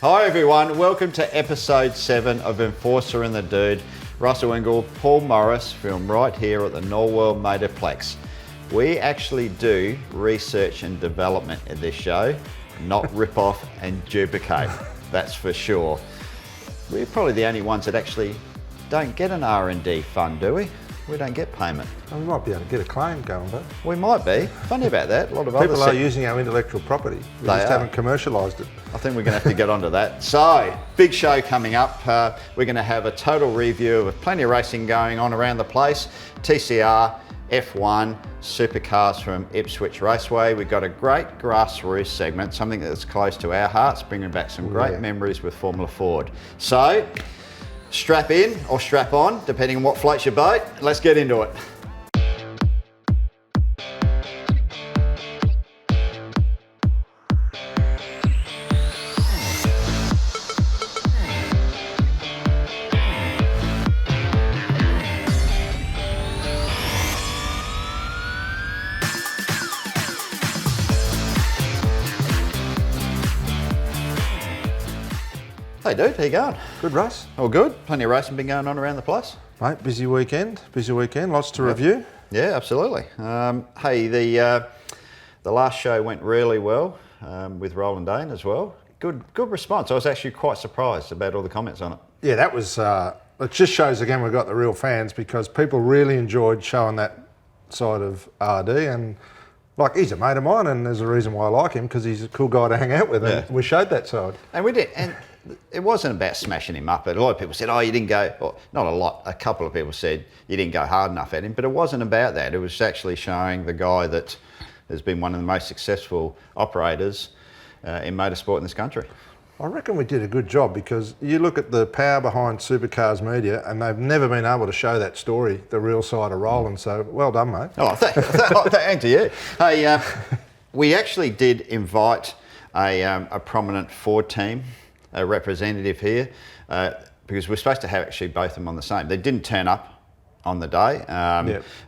Hi everyone, welcome to episode 7 of Enforcer and the Dude. Russell Ingall, Paul Morris, filmed right here at the Norwell Motorplex. We actually do research and development in this show, not rip off and duplicate, that's for sure. We're probably the only ones that actually don't get an R&D fund, do we? We don't get payment. Well, we might be able to get a claim going, but we might be. Funny about that. A lot of people are using our intellectual property. We just haven't commercialised it. I think we're going to have to get onto that. So, big show coming up. We're going to have a total review of plenty of racing going on around the place. TCR, F1, Supercars from Ipswich Raceway. We've got a great grassroots segment, something that's close to our hearts, bringing back some great memories with Formula Ford. So, strap in or strap on, depending on what floats your boat. Let's get into it. Hey dude, how you going? Good, Russ. All good? Plenty of racing been going on around the place? Mate, busy weekend, lots to review. Yeah, absolutely. Hey, the last show went really well with Roland Dane as well. Good response. I was actually quite surprised about all the comments on it. Yeah, that was, it just shows again we've got the real fans because people really enjoyed showing that side of RD, and like, he's a mate of mine and there's a reason why I like him, because he's a cool guy to hang out with, and we showed that side. And we did. And it wasn't about smashing him up, but a lot of people said, oh, you didn't go, or not a lot, a couple of people said you didn't go hard enough at him, but it wasn't about that. It was actually showing the guy that has been one of the most successful operators in motorsport in this country. I reckon we did a good job, because you look at the power behind Supercars media and they've never been able to show that story, the real side of Roland, so well done, mate. Oh, thank you. Hey, we actually did invite a prominent Ford team, a representative here, because we're supposed to have actually both of them on the same. They didn't turn up on the day.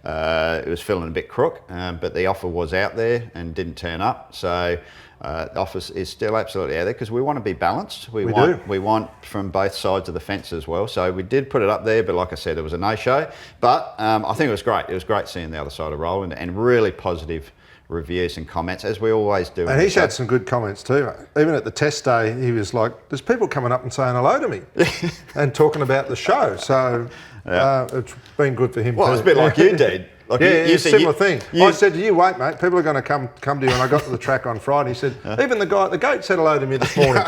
It was feeling a bit crook, but the offer was out there and didn't turn up. So the offer is still absolutely out there, because we want to be balanced. We want from both sides of the fence as well. So we did put it up there, but like I said, it was a no-show. But I think it was great. It was great seeing the other side of Roland, and really positive reviews and comments, as we always do. And he's had some good comments too. Even at the test day, he was like, there's people coming up and saying hello to me and talking about the show. So it's been good for him. Well, too. It's a bit like you did. Like you similar thing. I said to you, wait, mate, people are going to come to you. And I got to the track on Friday. He said, even the guy at the gate said hello to me this morning.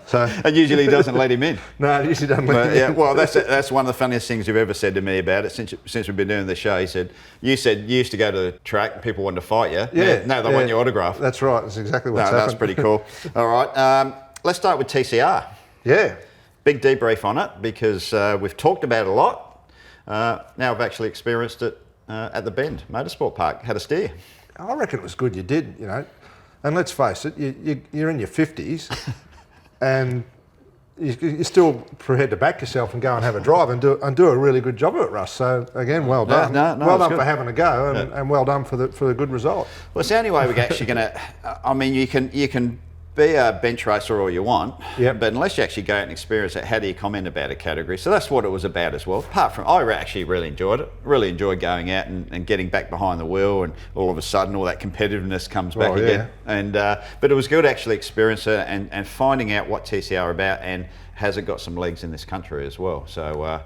So and usually he doesn't let him in. No, he usually doesn't let him in. Well, that's one of the funniest things you've ever said to me about it since we've been doing the show. He said you used to go to the track and people wanted to fight you. Yeah. Now they want your autograph. That's right. That's exactly what's happened. That's pretty cool. All right. Let's start with TCR. Yeah. Big debrief on it, because we've talked about it a lot. Now I've actually experienced it at the Bend Motorsport Park. Had a steer. I reckon it was good. You did, you know. And let's face it, you're in your 50s, and you're still prepared to back yourself and go and have a drive and do a really good job of it, Russ. So again, well done. Well done for having a go, and well done for the good result. Well, it's the only way we're actually going to. I mean, you can be a bench racer all you want, but unless you actually go out and experience it, how do you comment about a category? So that's what it was about as well. Apart from, I actually really enjoyed it. Really enjoyed going out and getting back behind the wheel, and all of a sudden all that competitiveness comes back again. And but it was good to actually experience it and finding out what TCR are about, and has it got some legs in this country as well. So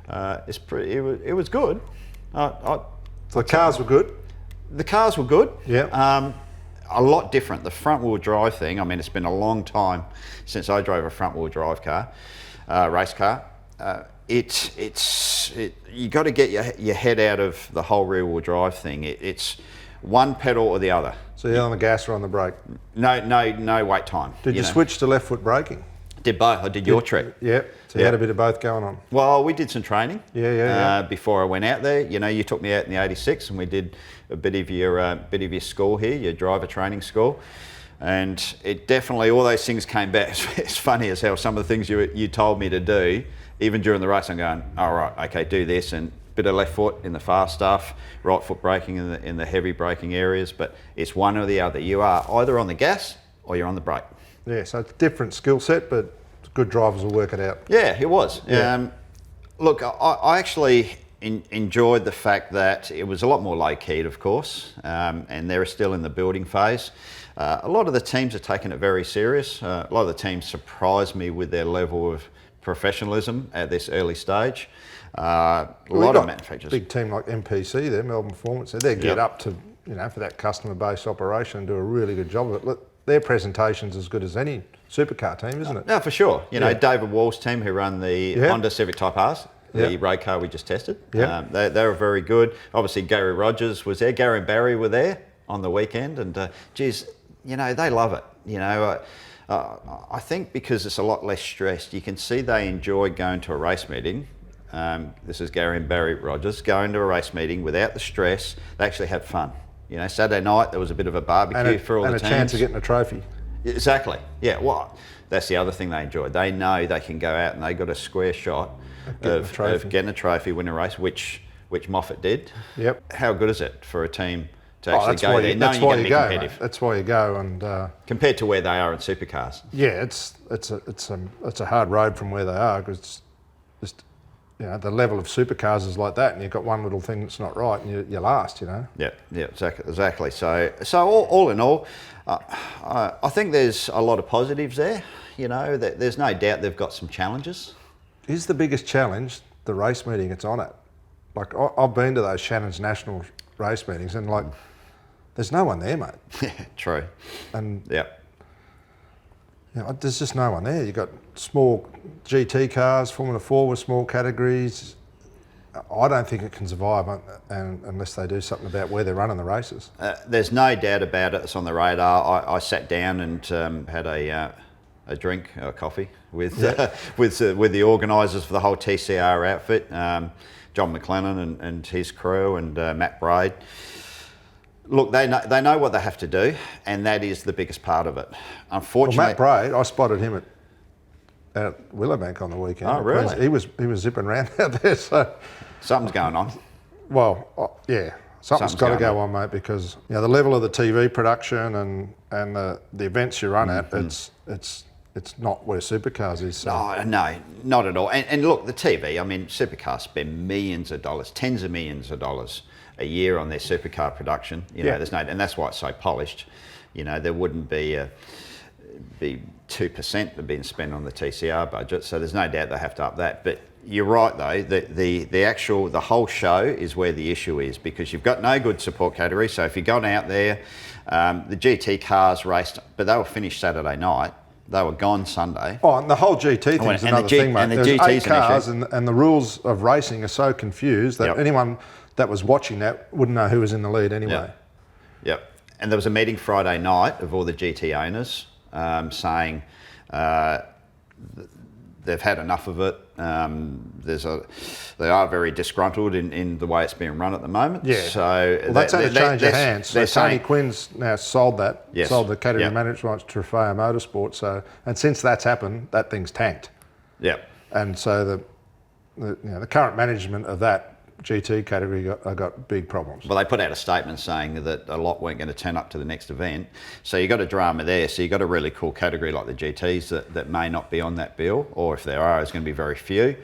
it was good. The cars were good. The cars were good. Yeah. A lot different. The front wheel drive thing, I mean, it's been a long time since I drove a front wheel drive car, race car. You got to get your head out of the whole rear wheel drive thing. It's one pedal or the other. So you're on the gas or on the brake? No wait time. Did you switch to left foot braking? Did both. I did your trip. Yeah. So you had a bit of both going on. Well, we did some training. Before I went out there, you took me out in the '86, and we did a bit of your school here, your driver training school, and it definitely, all those things came back. It's funny as hell, some of the things you told me to do, even during the race. I'm going, all right, okay, do this, and bit of left foot in the fast stuff, right foot braking in the heavy braking areas, but it's one or the other. You are either on the gas or you're on the brake. Yeah, so it's a different skill set, but good drivers will work it out. Yeah, it was. Yeah. Look, I actually enjoyed the fact that it was a lot more low-keyed, of course, and they're still in the building phase. A lot of the teams are taking it very serious. A lot of the teams surprised me with their level of professionalism at this early stage. A lot of manufacturers. Big team like MPC there, Melbourne Performance, they get up to, for that customer-based operation and do a really good job of it. Look, their presentation's as good as any supercar team, isn't it? No, for sure. David Wall's team, who run the Honda Civic Type R's, the road car we just tested. They were very good. Obviously, Gary Rogers was there. Gary and Barry were there on the weekend, and geez, they love it. I think because it's a lot less stressed, you can see they enjoy going to a race meeting. This is Gary and Barry Rogers going to a race meeting without the stress. They actually had fun. Saturday night there was a bit of a barbecue for all the teams. And a chance of getting a trophy. Exactly. Yeah. Well, that's the other thing they enjoy. They know they can go out and they got a square shot of getting a trophy, win a race, which Moffat did. Yep. How good is it for a team to actually go there? That's why you go. Mate. That's why you go, and compared to where they are in supercars. Yeah, it's a hard road from where they are, because it's just the level of supercars is like that, and you've got one little thing that's not right, and you're last. Yeah, exactly. So all in all, I think there's a lot of positives there. There's no doubt they've got some challenges. Is the biggest challenge the race meeting it's on at? Like, I've been to those Shannon's National race meetings, and there's no one there, mate. Yeah, true. And there's just no one there. You've got small GT cars, Formula 4 with small categories. I don't think it can survive unless they do something about where they're running the races. There's no doubt about it. It's on the radar. I sat down and had a drink, a coffee with the organisers for the whole TCR outfit, John McLennan and his crew, and Matt Braid. Look, they know what they have to do, and that is the biggest part of it. Unfortunately, Matt Braid, I spotted him at Willowbank on the weekend. Oh, really? He was zipping around out there. So something's going on. Well, something's got to go on, mate, because the level of the TV production and the events you run at, it's not where supercars is. So. No, not at all. And look, the TV. I mean, supercars spend millions of dollars, tens of millions of dollars a year on their supercar production. There's and that's why it's so polished. There wouldn't be 2% being spent on the TCR budget, so there's no doubt they have to up that. But you're right though, the whole show is where the issue is, because you've got no good support category. So if you've gone out there, the GT cars raced, but they were finished Saturday night. They were gone Sunday. Oh, and the whole GT thing's another thing, mate. There's 8 cars, and the rules of racing are so confused that anyone that was watching that wouldn't know who was in the lead anyway. Yep. And there was a meeting Friday night of all the GT owners saying they've had enough of it. They are very disgruntled in the way it's being run at the moment. Yeah. So that's had a change of hands. So Tony Quinn's now sold that. Yes. Sold the category management to Trofeo Motorsport. So, and since that's happened, that thing's tanked. Yeah. And so the current management of that GT category got big problems. Well, they put out a statement saying that a lot weren't going to turn up to the next event. So you got a drama there. So you got a really cool category like the GTs that may not be on that bill, or if there are, it's going to be very few.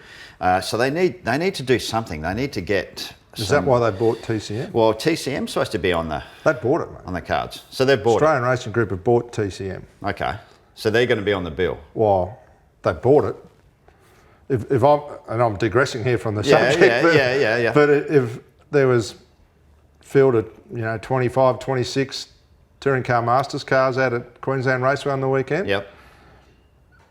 So they need to do something. They need to get. Is that why they bought TCM? Well, TCM's supposed to be on the. They bought it, mate. On the cards. So they've bought Australian Racing Group have bought TCM. Okay. So they're going to be on the bill. Well, they bought it. If I'm digressing here from the subject, but if there was fielded, 25, 26 touring car masters cars out at Queensland Raceway on the weekend. Yep.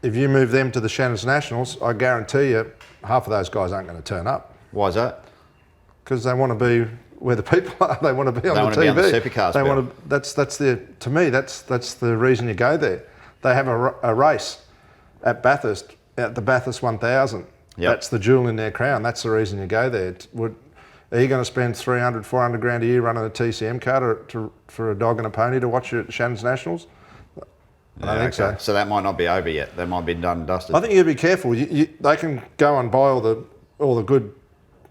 If you move them to the Shannon's Nationals, I guarantee you half of those guys aren't going to turn up. Why is that? Because they want to be where the people are. They want to be on the TV. Be on the supercars. They want to. To me, that's the reason you go there. They have a race at Bathurst. At the Bathurst 1000, That's the jewel in their crown. That's the reason you go there. Are you going to spend 300, 400 grand a year running a TCM car for a dog and a pony to watch you at Shannon's Nationals? I think so. So that might not be over yet. That might be done and dusted. I think you'd be careful. They can go and buy all the good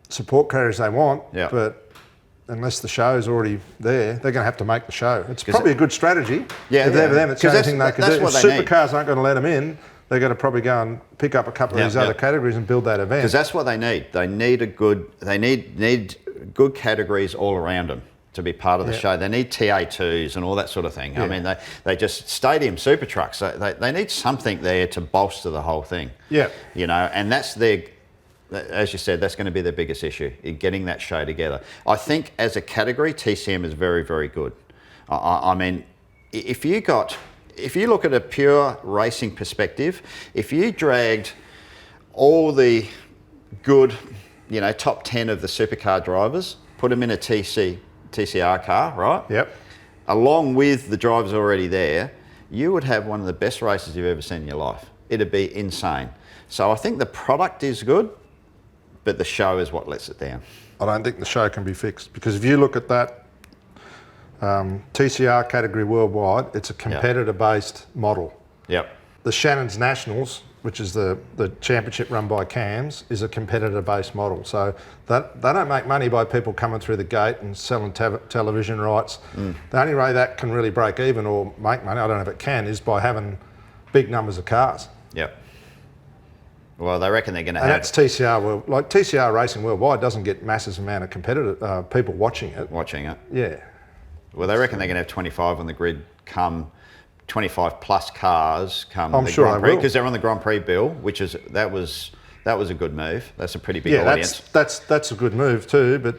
support carriers they want, but unless the show's already there, they're going to have to make the show. It's probably a good strategy. If they're them, it's the only thing they can do. If supercars aren't going to let them in, they're going to probably go and pick up a couple of these other categories and build that event. Because that's what they need. They need good categories all around them to be part of the show. They need TA2s and all that sort of thing. I mean, they just stadium super trucks. They need something there to bolster the whole thing. Yeah. You know, and that's as you said, that's going to be their biggest issue, in getting that show together. I think as a category, TCM is very, very good. I mean, if you look at a pure racing perspective, if you dragged all the good, you know, top 10 of the supercar drivers, put them in a TCR car, right? Yep. Along with the drivers already there, you would have one of the best races you've ever seen in your life. It'd be insane. So I think the product is good, but the show is what lets it down. I don't think the show can be fixed, because if you look at that TCR category worldwide, it's a competitor-based model. Yep. The Shannon's Nationals, which is the championship run by CAMS, is a competitor-based model. So they don't make money by people coming through the gate and selling television rights. The only way that can really break even or make money, I don't know if it can, is by having big numbers of cars. Yep. Well, they reckon they're going to and have... that's TCR. Like TCR racing worldwide doesn't get massive amount of competitor people watching it. Yeah. Well, they reckon they're going to have 25 on the grid come 25 plus cars come I'm the sure Grand Prix, they will, because they're on the Grand Prix bill, which is that was a good move. That's a pretty big audience. That's a good move too, but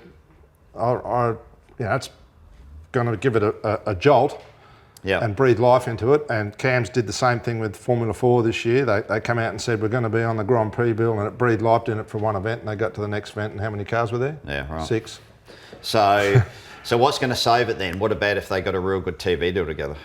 it's going to give it a jolt and breathe life into it. And CAMS did the same thing with Formula 4 this year. They come out and said we're going to be on the Grand Prix bill, and it breathed life in it for one event, and they got to the next event, and how many cars were there? Yeah, right. 6. So what's going to save it then? What about if they got a real good TV deal together?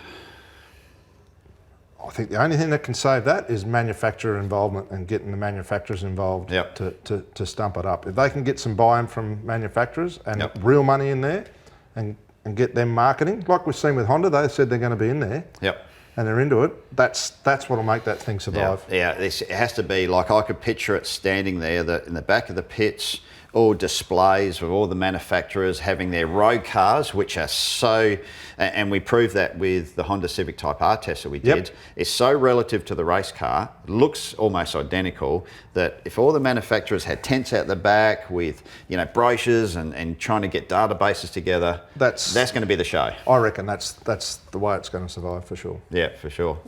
I think the only thing that can save that is manufacturer involvement and getting the manufacturers involved to stump it up. If they can get some buy-in from manufacturers and real money in there and get them marketing, like we've seen with Honda, they said they're going to be in there. Yep. And they're into it. That's what'll make that thing survive. Yeah, it has to be like, I could picture it standing there in the back of the pits, all displays of all the manufacturers having their road cars, which are so, and we proved that with the Honda Civic Type R test that we did, is so relative to the race car, looks almost identical, that if all the manufacturers had tents out the back with, you know, brochures and trying to get databases together, that's going to be the show. I reckon that's the way it's going to survive for sure. Yeah, for sure.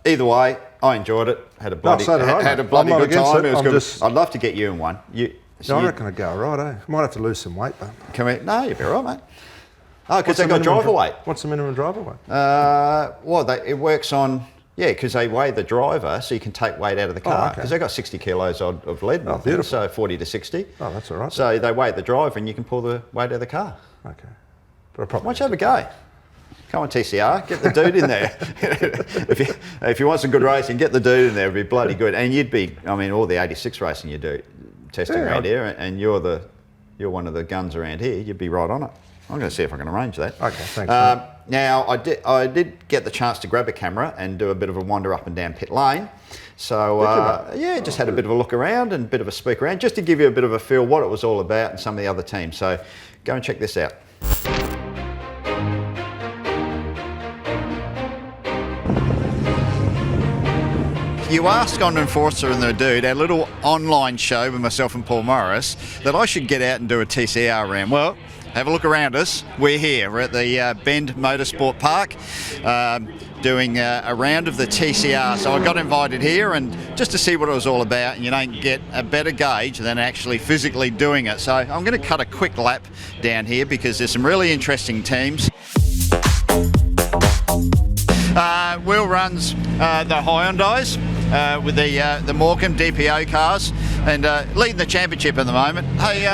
Either way, I enjoyed it. Had a bloody good time. It was good. I'd love to get you in one. I reckon I'd go all right, eh? Might have to lose some weight, but... No, you'll be all right, mate. Oh, because they've got driver weight. What's the minimum driver weight? It works on... Yeah, because they weigh the driver, so you can take weight out of the car. Because they've got 60 kilos of lead in them, so 40 to 60. Oh, that's all right. So they weigh the driver and you can pull the weight out of the car. Okay. Why don't you have a go? Come on, TCR, get the dude in there. if you want some good racing, get the dude in there. It'd be bloody good. And you'd be... I mean, all the 86 racing you do... testing around here, and you're one of the guns around here, you'd be right on it. I'm going to see if I can arrange that. Okay, thanks. Now, I did get the chance to grab a camera and do a bit of a wander up and down pit lane. So, just had a bit of a look around and a bit of a speak around, just to give you a bit of a feel what it was all about and some of the other teams. So, go and check this out. You asked on Enforcer and the Dude, our little online show with myself and Paul Morris, that I should get out and do a TCR round. Well, have a look around us. We're here. We're at the Bend Motorsport Park doing a round of the TCR. So I got invited here and just to see what it was all about, and you don't get a better gauge than actually physically doing it. So I'm going to cut a quick lap down here because there's some really interesting teams. Will runs the Hyundais with the Morecambe DPO cars and leading the championship at the moment. Hey,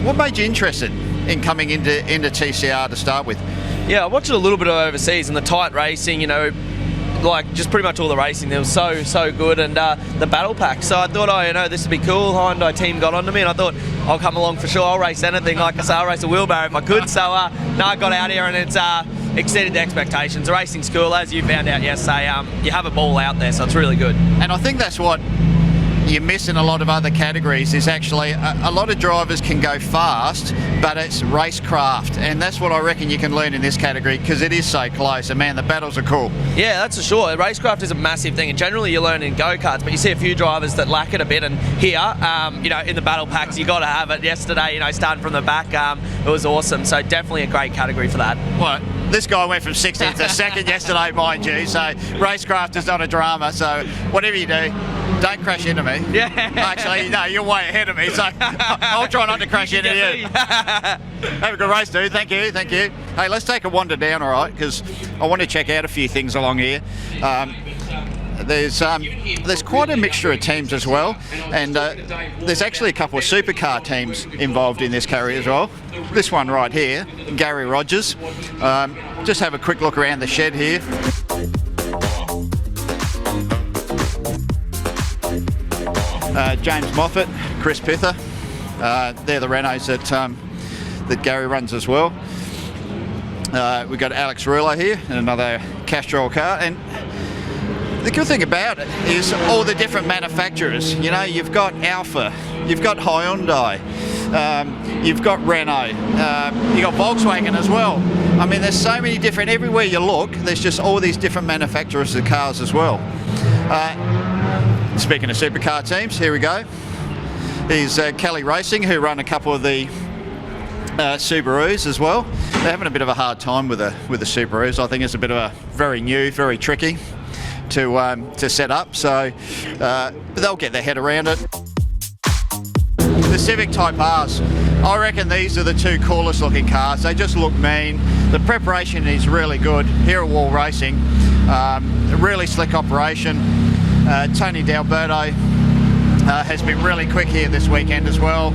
what made you interested in coming into TCR to start with? Yeah, I watched it a little bit of overseas and the tight racing, you know, like just pretty much all the racing there was so good, and the battle pack. So I thought, this would be cool. Hyundai team got onto me and I thought I'll come along for sure. I'll race anything. Like I say, I'll race a wheelbarrow if I could. So I got out here and it's exceeded the expectations. The racing's cool, as you found out yesterday. You have a ball out there, so it's really good. And I think that's what you miss in a lot of other categories is actually a lot of drivers can go fast, but it's racecraft, and that's what I reckon you can learn in this category because it is so close. And man, the battles are cool. Yeah, that's for sure. Racecraft is a massive thing, and generally you learn in go-karts, but you see a few drivers that lack it a bit. And here, in the battle packs, you got to have it. Yesterday, starting from the back, it was awesome. So definitely a great category for that. Well, this guy went from 16th to 2nd yesterday, mind you. So racecraft is not a drama. So whatever you do, don't crash into me. Yeah. Actually, no, you're way ahead of me, so I'll try not to crash into you. Have a good race, dude. Thank you. Hey, let's take a wander down, all right? Because I want to check out a few things along here. There's quite a mixture of teams as well, and there's actually a couple of supercar teams involved in this carry as well. This one right here, Gary Rogers. Just have a quick look around the shed here. James Moffat, Chris Pither. They're the Renaults that Gary runs as well. We've got Alex Rulo here in another Castrol car, and the good thing about it is all the different manufacturers. You've got Alfa, you've got Hyundai, you've got Renault, you've got Volkswagen as well. I mean, there's so many different, everywhere you look, there's just all these different manufacturers of cars as well. Speaking of supercar teams, here we go. Here's Kelly Racing, who run a couple of the Subarus as well. They're having a bit of a hard time with the Subarus. I think it's a bit of a very new, very tricky to set up, so they'll get their head around it. The Civic Type Rs, I reckon these are the two coolest looking cars. They just look mean. The preparation is really good here at Wall Racing. A really slick operation. Tony D'Alberto has been really quick here this weekend as well.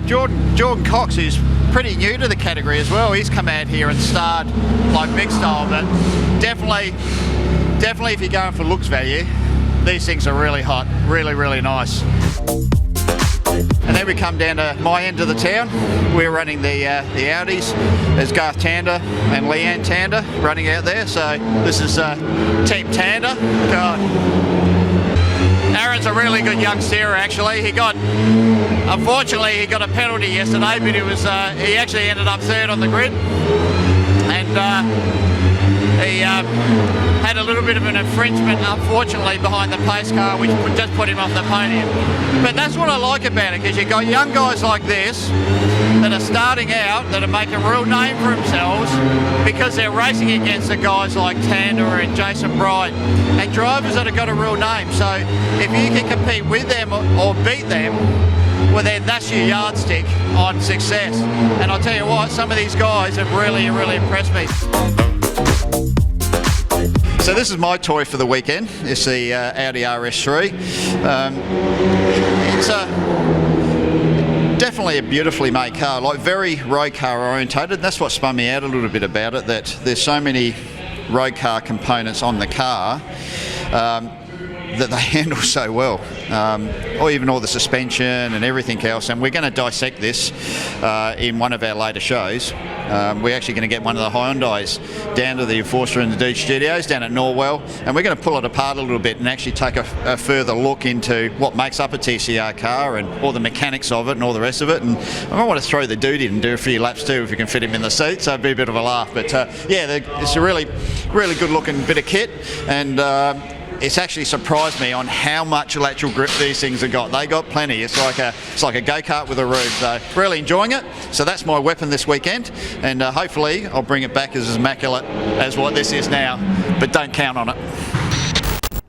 Jordan Cox is pretty new to the category as well. He's come out here and starred like big style, but definitely if you're going for looks value, these things are really hot, really nice. And then we come down to my end of the town. We're running the Audis. There's Garth Tander and Leanne Tander running out there. So this is Team Tander. God. Aaron's a really good young steerer actually. Unfortunately he got a penalty yesterday, but he actually ended up third on the grid. And he had a little bit of an infringement, unfortunately, behind the pace car, which just put him off the podium. But that's what I like about it, because you've got young guys like this that are starting out, that are making a real name for themselves because they're racing against the guys like Tander and Jason Bright and drivers that have got a real name. So if you can compete with them or beat them, well then that's your yardstick on success. And I'll tell you what, some of these guys have really impressed me. So this is my toy for the weekend. It's the Audi RS3. It's definitely a beautifully made car, like very road car orientated. That's what spun me out a little bit about it, that there's so many road car components on the car that they handle so well, or even all the suspension and everything else. And we're going to dissect this in one of our later shows. We're actually going to get one of the Hyundais down to the Enforcer and the Dude Studios down at Norwell, and we're going to pull it apart a little bit and actually take a further look into what makes up a TCR car and all the mechanics of it and all the rest of it. And I might want to throw the dude in and do a few laps too if we can fit him in the seat, so it'd be a bit of a laugh. But yeah, it's a really good looking bit of kit, and it's actually surprised me on how much lateral grip these things have got. They got plenty. It's like a go-kart with a roof. So really enjoying it. So that's my weapon this weekend, and hopefully I'll bring it back as immaculate as what this is now. But don't count on it.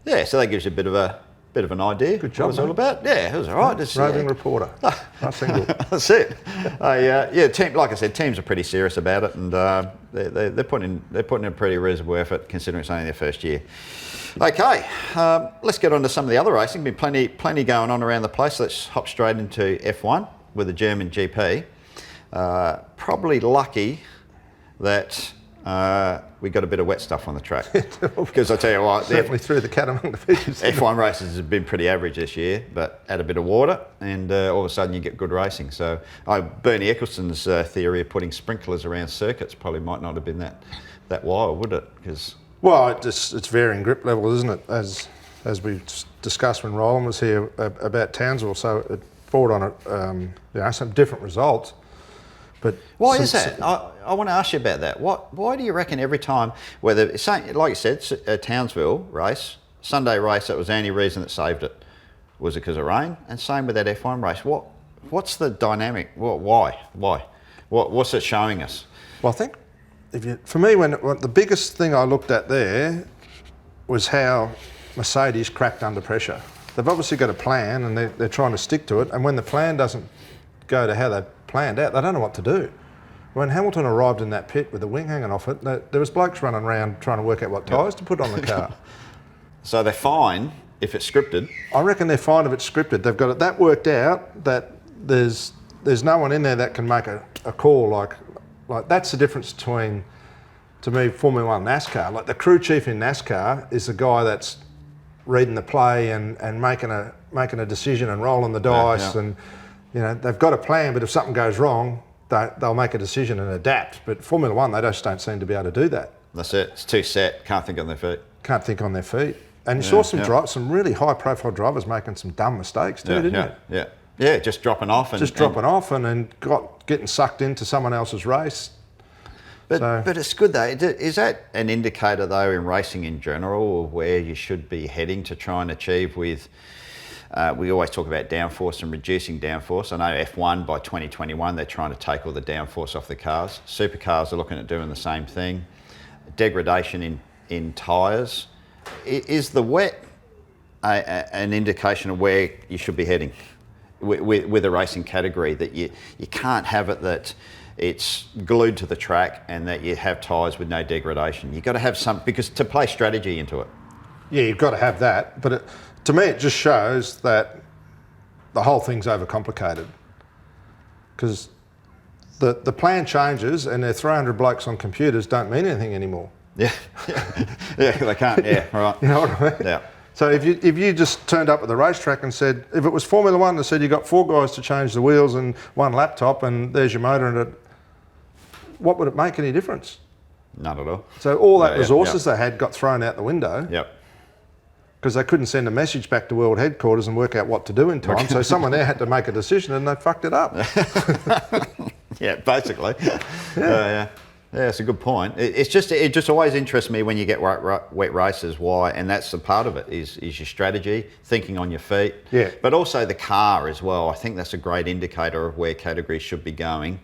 Yeah, so that gives you a bit of an idea. Good job. What it's all about. Yeah, it was all right. Roving reporter. Nice single. That's it. Yeah, team. Like I said, teams are pretty serious about it, and they're putting in a pretty reasonable effort considering it's only their first year. Okay, let's get on to some of the other racing. Been plenty going on around the place. Let's hop straight into F1 with the German GP. Probably lucky that we got a bit of wet stuff on the track, because I tell you what, certainly threw the cat among the pigeons. F1 races have been pretty average this year, but add a bit of water and all of a sudden you get good racing. So Bernie Eccleston's theory of putting sprinklers around circuits probably might not have been that wild, would it? Because well, it's varying grip levels, isn't it? As as we discussed when Roland was here about Townsville. So it brought on some different results. But why is that? I want to ask you about that. Why do you reckon every time, whether, like you said, a Townsville race, Sunday race, that was the only reason that saved it? Was it because of rain? And same with that F1 race. What's the dynamic? Why? What's it showing us? Well, I think for me, when the biggest thing I looked at there was how Mercedes cracked under pressure. They've obviously got a plan and they're trying to stick to it. And when the plan doesn't go to how they planned out, they don't know what to do. When Hamilton arrived in that pit with the wing hanging off it, there was blokes running around trying to work out what tyres to put on the car. So they're fine if it's scripted? I reckon they're fine if it's scripted. They've got it that worked out that there's no one in there that can make a call like that's the difference between, to me, Formula One and NASCAR. Like the crew chief in NASCAR is the guy that's reading the play and making a decision and rolling the dice and they've got a plan, but if something goes wrong, they'll make a decision and adapt. But Formula One, they just don't seem to be able to do that. That's it. It's too set. Can't think on their feet. Can't think on their feet. And you saw some really high-profile drivers making some dumm mistakes too, didn't you? Yeah, just dropping off. Dropping off and then getting sucked into someone else's race. But it's good though. Is that an indicator though in racing in general of where you should be heading to try and achieve with, we always talk about downforce and reducing downforce. I know F1 by 2021, they're trying to take all the downforce off the cars. Supercars are looking at doing the same thing. Degradation in tyres. Is the wet an indication of where you should be heading with a racing category, that you can't have it that it's glued to the track and that you have tyres with no degradation? You've got to have some, because to play strategy into it. Yeah, you've got to have that. But to me, it just shows that the whole thing's overcomplicated. Because the plan changes and their 300 blokes on computers don't mean anything anymore. Yeah, they can't. Yeah, right. You know what I mean? Yeah. So if you just turned up at the racetrack and said, if it was Formula One that said you got 4 guys to change the wheels and 1 laptop and there's your motor and what would it make any difference? None at all. So all that resources they had got thrown out the window. Yep. Because they couldn't send a message back to World Headquarters and work out what to do in time. So someone there had to make a decision and they fucked it up. Yeah, basically. Yeah, it's a good point. It just always interests me when you get wet races. Why? And that's the part of it is your strategy, thinking on your feet. Yeah. But also the car as well. I think that's a great indicator of where categories should be going.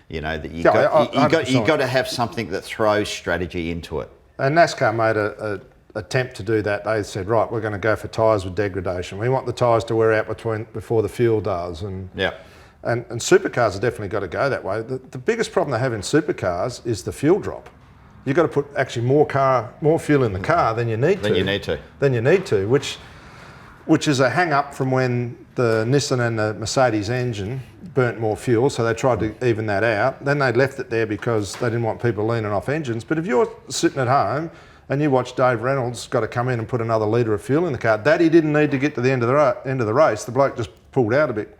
You know that you got to have something that throws strategy into it. And NASCAR made a attempt to do that. They said, right, we're going to go for tyres with degradation. We want the tyres to wear out before the fuel does. And supercars have definitely got to go that way. The biggest problem they have in supercars is the fuel drop. You've got to put actually more fuel in the car than you need to. Which is a hang up from when the Nissan and the Mercedes engine burnt more fuel, so they tried to even that out. Then they left it there because they didn't want people leaning off engines. But if you're sitting at home and you watch Dave Reynolds got to come in and put another litre of fuel in the car, that he didn't need to get to the end of the race. The bloke just pulled out a bit.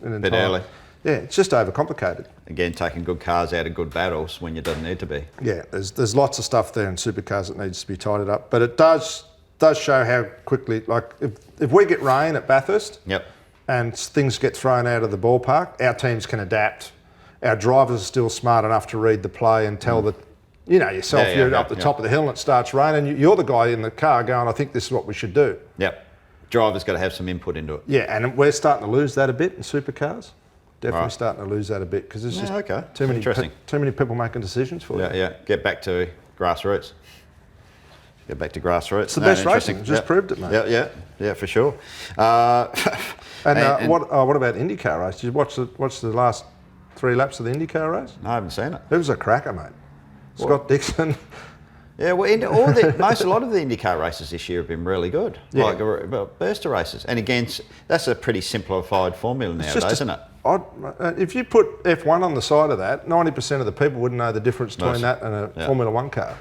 Early. Yeah, it's just overcomplicated. Again, taking good cars out of good battles when you don't need to be. Yeah, there's lots of stuff there in supercars that needs to be tidied up. But it does show how quickly, like if we get rain at Bathurst and things get thrown out of the ballpark, our teams can adapt. Our drivers are still smart enough to read the play and tell that, yourself, you're up the top of the hill and it starts raining. You're the guy in the car going, I think this is what we should do. Yep. Drivers got to have some input into it. Yeah, and we're starting to lose that a bit in supercars. Definitely starting to lose that a bit because there's just too many people making decisions for you. Yeah. Get back to grassroots. It's the best racing. Just proved it, mate. Yeah, for sure. And what about IndyCar race? Did you watch the last 3 laps of the IndyCar race? No, I haven't seen it. It was a cracker, mate. Scott Dixon. Yeah, well, a lot of the IndyCar races this year have been really good. Yeah. Like burster races. And again, that's a pretty simplified formula nowadays, isn't it? If you put F1 on the side of that, 90% of the people wouldn't know the difference between that and a Formula One car.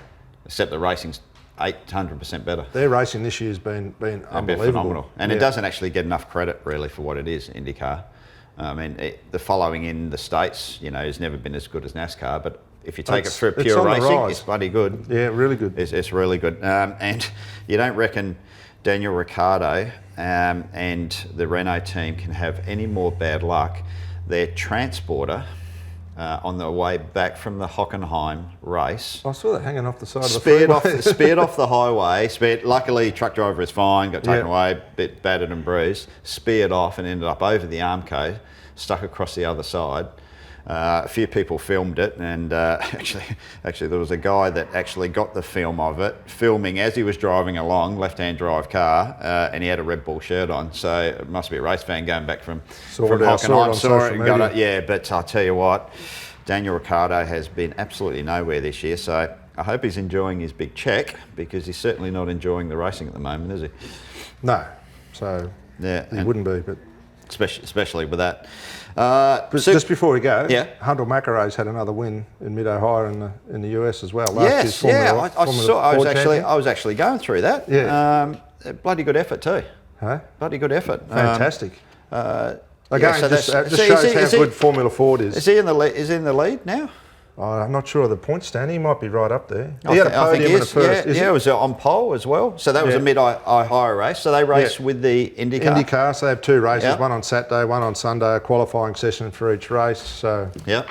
Except the racing's 800% better. Their racing this year's been unbelievable. Phenomenal. And it doesn't actually get enough credit really for what it is, IndyCar. I mean, the following in the States, has never been as good as NASCAR, but if you take it through pure racing, it's bloody good. Yeah, really good. It's really good. And you don't reckon Daniel Ricciardo and the Renault team can have any more bad luck, their transporter on the way back from the Hockenheim race. I saw that hanging off the side of the freeway. Speared off the highway. Luckily, truck driver is fine, got taken away, a bit battered and bruised. Speared off and ended up over the Armco, stuck across the other side. A few people filmed it, and actually there was a guy that actually got the film of it, filming as he was driving along, left-hand drive car, and he had a Red Bull shirt on, so it must be a race fan going back from Hockenheim. Saw it and got it. Yeah, but I'll tell you what, Daniel Ricciardo has been absolutely nowhere this year, so I hope he's enjoying his big check, because he's certainly not enjoying the racing at the moment, is he? No, so yeah, he wouldn't be, but especially with that. Just before we go, yeah, Hunter McElroy's had another win in MidOhio in the US as well. Yes, yeah, I was actually going through that. Yeah, bloody good effort too. Huh? Bloody good effort. Fantastic. Again, so just shows how good Formula Ford is. Is he in the lead? Is he in the lead now? I'm not sure of the point stand. He might be right up there. He had a podium in the first. Yeah, it was on pole as well. So that was a MidOhio race. So they race with the IndyCar. IndyCar. So they have two races, one on Saturday, one on Sunday, a qualifying session for each race. So yeah,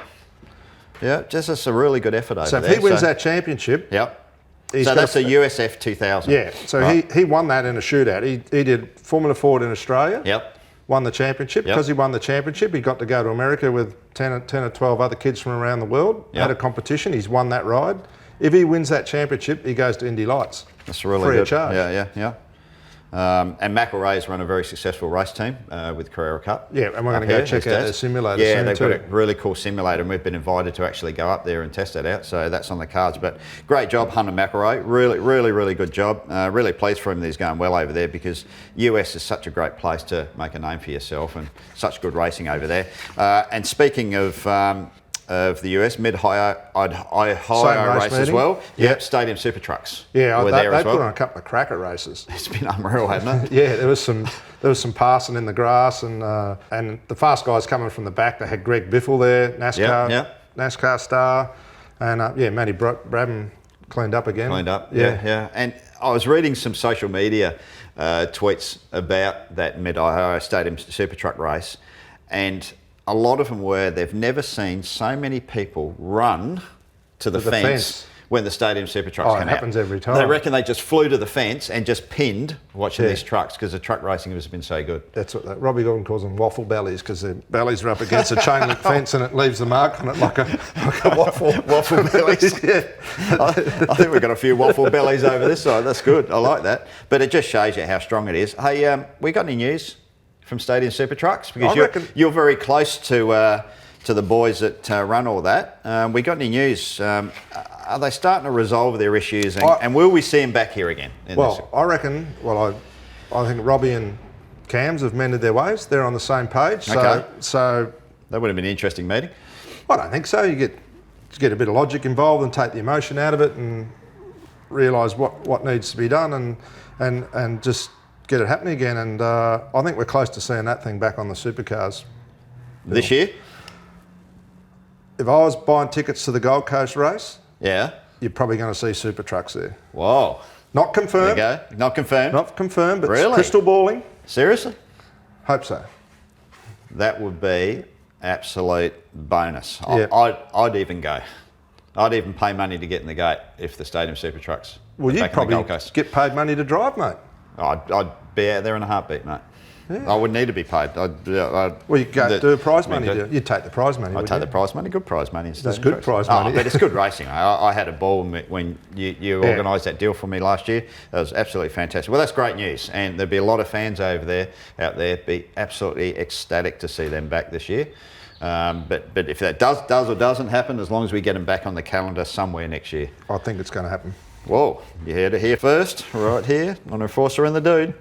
just a really good effort over there. So if he wins that championship, so that's a USF 2000. Yeah. So he won that in a shootout. He did Formula Ford in Australia. Yep. Won the championship. Because he won the championship, he got to go to America with 10 or 12 other kids from around the world. Had a competition. He's won that ride. If he wins that championship, he goes to Indy Lights. That's really free good. of charge. Yeah. And McElroy's run a very successful race team with Carrera Cup. Yeah, and we're going to go check out the simulator soon they've too. got a really cool simulator, and we've been invited to actually go up there and test that out. So that's on the cards. But great job, Hunter McElroy. Really good job. Really pleased for him that he's going well over there, because US is such a great place to make a name for yourself, and such good racing over there. And speaking of the US, MidOhio race as well. Yep, Stadium Super Trucks. Yeah, were they there as well. put on a couple of cracker races. It's been unreal, hasn't it? Yeah, there was some passing in the grass, and the fast guys coming from the back. They had Greg Biffle there, NASCAR star, and Matty Brabham cleaned up again. Yeah. And I was reading some social media tweets about that MidOhio Stadium Super Truck race, and a lot of them they've never seen so many people run to the fence when the Stadium Super Trucks come out. It happens every time. They reckon they just flew to the fence and just pinned watching these trucks, because the truck racing has been so good. That's what Robbie Gordon calls them, waffle bellies, because their bellies are up against a chain link fence and it leaves the mark on it like a waffle. Waffle bellies. Yeah. I think we've got a few waffle bellies over this side. That's good. I like that. But it just shows you how strong it is. Hey, we got any news from Stadium Super Trucks? Because you're very close to the boys that run all that. We got any news? Are they starting to resolve their issues, and will we see them back here again? I reckon. I think Robbie and Cams have mended their ways. They're on the same page. So that would have been an interesting meeting. I don't think so. You get a bit of logic involved and take the emotion out of it, and realise what needs to be done, and just get it happening again. And I think we're close to seeing that thing back on the Supercars this year. If I was buying tickets to the Gold Coast race, you're probably going to see Super Trucks there. Whoa. Not confirmed. There you go. Not confirmed. Not confirmed, but really? Crystal balling. Seriously? Hope so. That would be absolute bonus. Yep. I'd even go. I'd even pay money to get in the gate if the Stadium Super Trucks. Well, you'd probably get paid money to drive, mate. I'd be out there in a heartbeat, mate. Yeah. I wouldn't need to be paid. Well, you go do a prize money. You'd take the prize money. I'd take the prize money. Good prize money. That's good prize money. But it's good racing. I had a ball when you organised that deal for me last year. That was absolutely fantastic. Well, that's great news, and there'll be a lot of fans out there be absolutely ecstatic to see them back this year. But if that does or doesn't happen, as long as we get them back on the calendar somewhere next year. I think it's going to happen. Whoa, you heard it here first, right here on Enforcer and the Dude.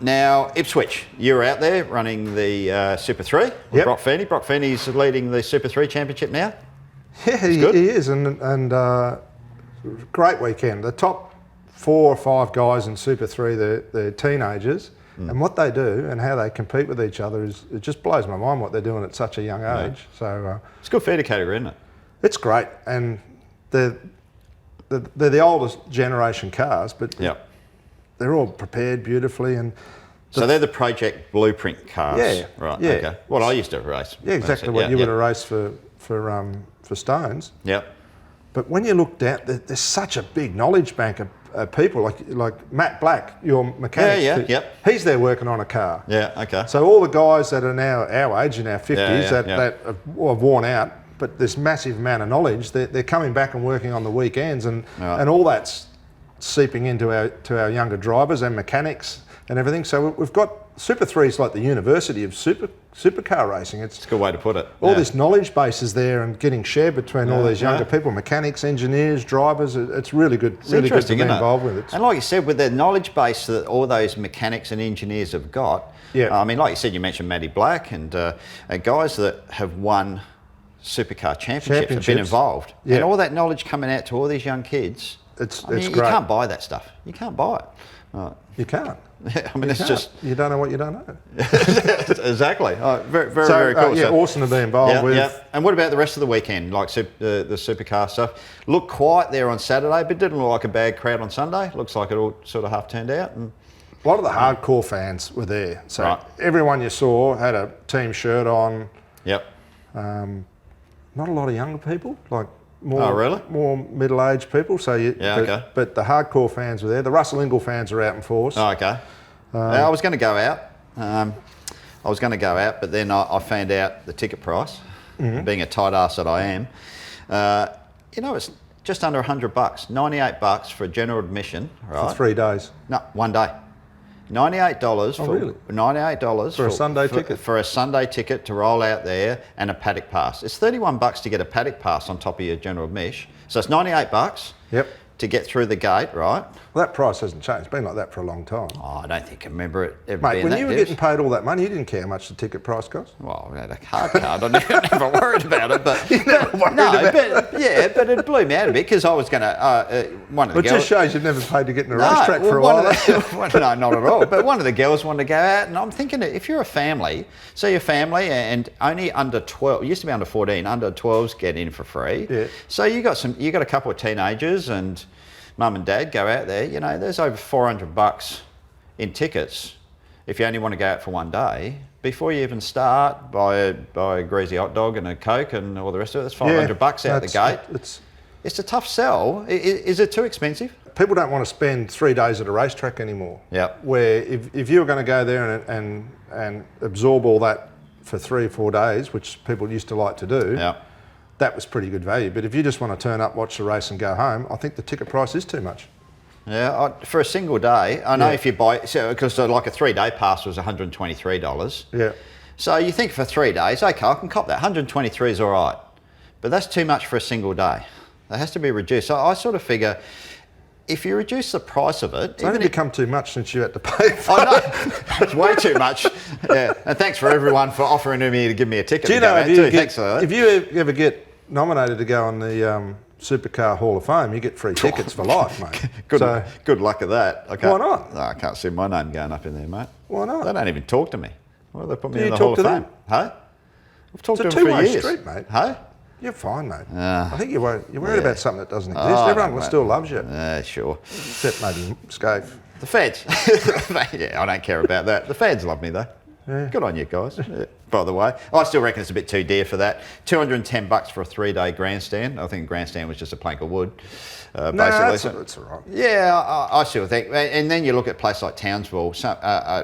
Now, Ipswich, you're out there running the Super 3 with Brock Feeney. Brock Feeney's leading the Super 3 Championship now. Yeah, he is, and great weekend. The top 4 or 5 guys in Super 3, they're teenagers, and what they do and how they compete with each other it just blows my mind what they're doing at such a young age. So it's a good feeder category, isn't it? It's great, and they're the oldest generation cars, but they're all prepared beautifully. And so they're the Project Blueprint cars. Yeah. Right. Yeah. Okay. Well, I used to race. yeah, exactly what you would have raced for Stones. Yep. But when you look down, there's such a big knowledge bank of people, like Matt Black, your mechanic. Yeah, yep. He's there working on a car. Yeah, okay. So all the guys that are now our age, in our 50s, that have worn out, but this massive amount of knowledge, they're coming back and working on the weekends, and all that's seeping into our younger drivers and mechanics and everything. So we've got Super 3's like the university of supercar racing. It's a good way to put it. All this knowledge base is there and getting shared between all these younger people, mechanics, engineers, drivers. It's really good. It's really good to be isn't it? involved with it. And like you said, with the knowledge base that all those mechanics and engineers have got, I mean, like you said, you mentioned Matty Black and guys that have won supercar championships have been involved. And all that knowledge coming out to all these young kids, it's great. You can't buy that stuff. You can't buy it. Right. You can't. I mean, it's just... You don't know what you don't know. Exactly. Very cool. Yeah, awesome to be involved with. Yeah. And what about the rest of the weekend, like the supercar stuff? Looked quiet there on Saturday, but didn't look like a bad crowd on Sunday. Looks like it all sort of half turned out. And a lot of the hardcore fans were there. So everyone you saw had a team shirt on. Yep. Not a lot of younger people, like more middle-aged people. So but the hardcore fans were there. The Russell Ingall fans are out in force. Oh, okay. I was going to go out. But then I found out the ticket price. Being a tight ass that I am, it's just under $100, $98 for a general admission, right? For 3 days. No, 1 day. $98 really? $98 for a Sunday ticket. For a Sunday ticket to roll out there and a paddock pass. It's $31 to get a paddock pass on top of your general admission. So it's $98. Yep. To get through the gate, right? Well, that price hasn't changed. It's been like that for a long time. Oh, I don't think I remember it ever Mate, being when that you were getting paid all that money, you didn't care how much the ticket price cost. Well, we had a hard card. I never worried about it, but but it blew me out a bit because I was going to. One of the girls. It just shows you've never paid to get in a racetrack for a while. No, not at all. But one of the girls wanted to go out, and I'm thinking, if you're a family, say you're a family and only under 12, it used to be under 14, under 12s get in for free. Yeah. So you got a couple of teenagers and Mum and Dad go out there, there's over $400 in tickets if you only want to go out for 1 day. Before you even start, buy a greasy hot dog and a Coke and all the rest of it. That's $500 out the gate. It's a tough sell. Is it too expensive? People don't want to spend 3 days at a racetrack anymore. Yep. Where if you were going to go there and absorb all that for 3 or 4 days, which people used to like to do, that was pretty good value. But if you just want to turn up, watch the race and go home, I think the ticket price is too much. Yeah, for a single day, I know if you buy, because like a 3 day pass was $123. Yeah. So you think for 3 days, okay, I can cop that. 123 is all right. But that's too much for a single day. That has to be reduced. So I sort of figure, if you reduce the price of it... It's only become too much since you had to pay for it. I know. It's way too much. Yeah. And thanks for everyone for offering me to give me a ticket. Do you know, if you ever get nominated to go on the Supercar Hall of Fame, you get free tickets for life, mate. Good luck at that. Why not? No, I can't see my name going up in there, mate. Why not? They don't even talk to me. Why do they put me Do in you the Hall talk of to Fame? them? Hey? I've talked It's to a them for two-way years. street, mate. Hey? You're fine, mate. I think you're worried about something that doesn't exist. Oh, Everyone still loves you. Sure. Except maybe Scaife. The feds. Yeah, I don't care about that. The feds love me, though. Yeah. Good on you guys. Yeah. By the way, I still reckon it's a bit too dear for that. $210 for a 3 day grandstand. I think grandstand was just a plank of wood. Basically. That's all right. Yeah, I still think. And then you look at a place like Townsville.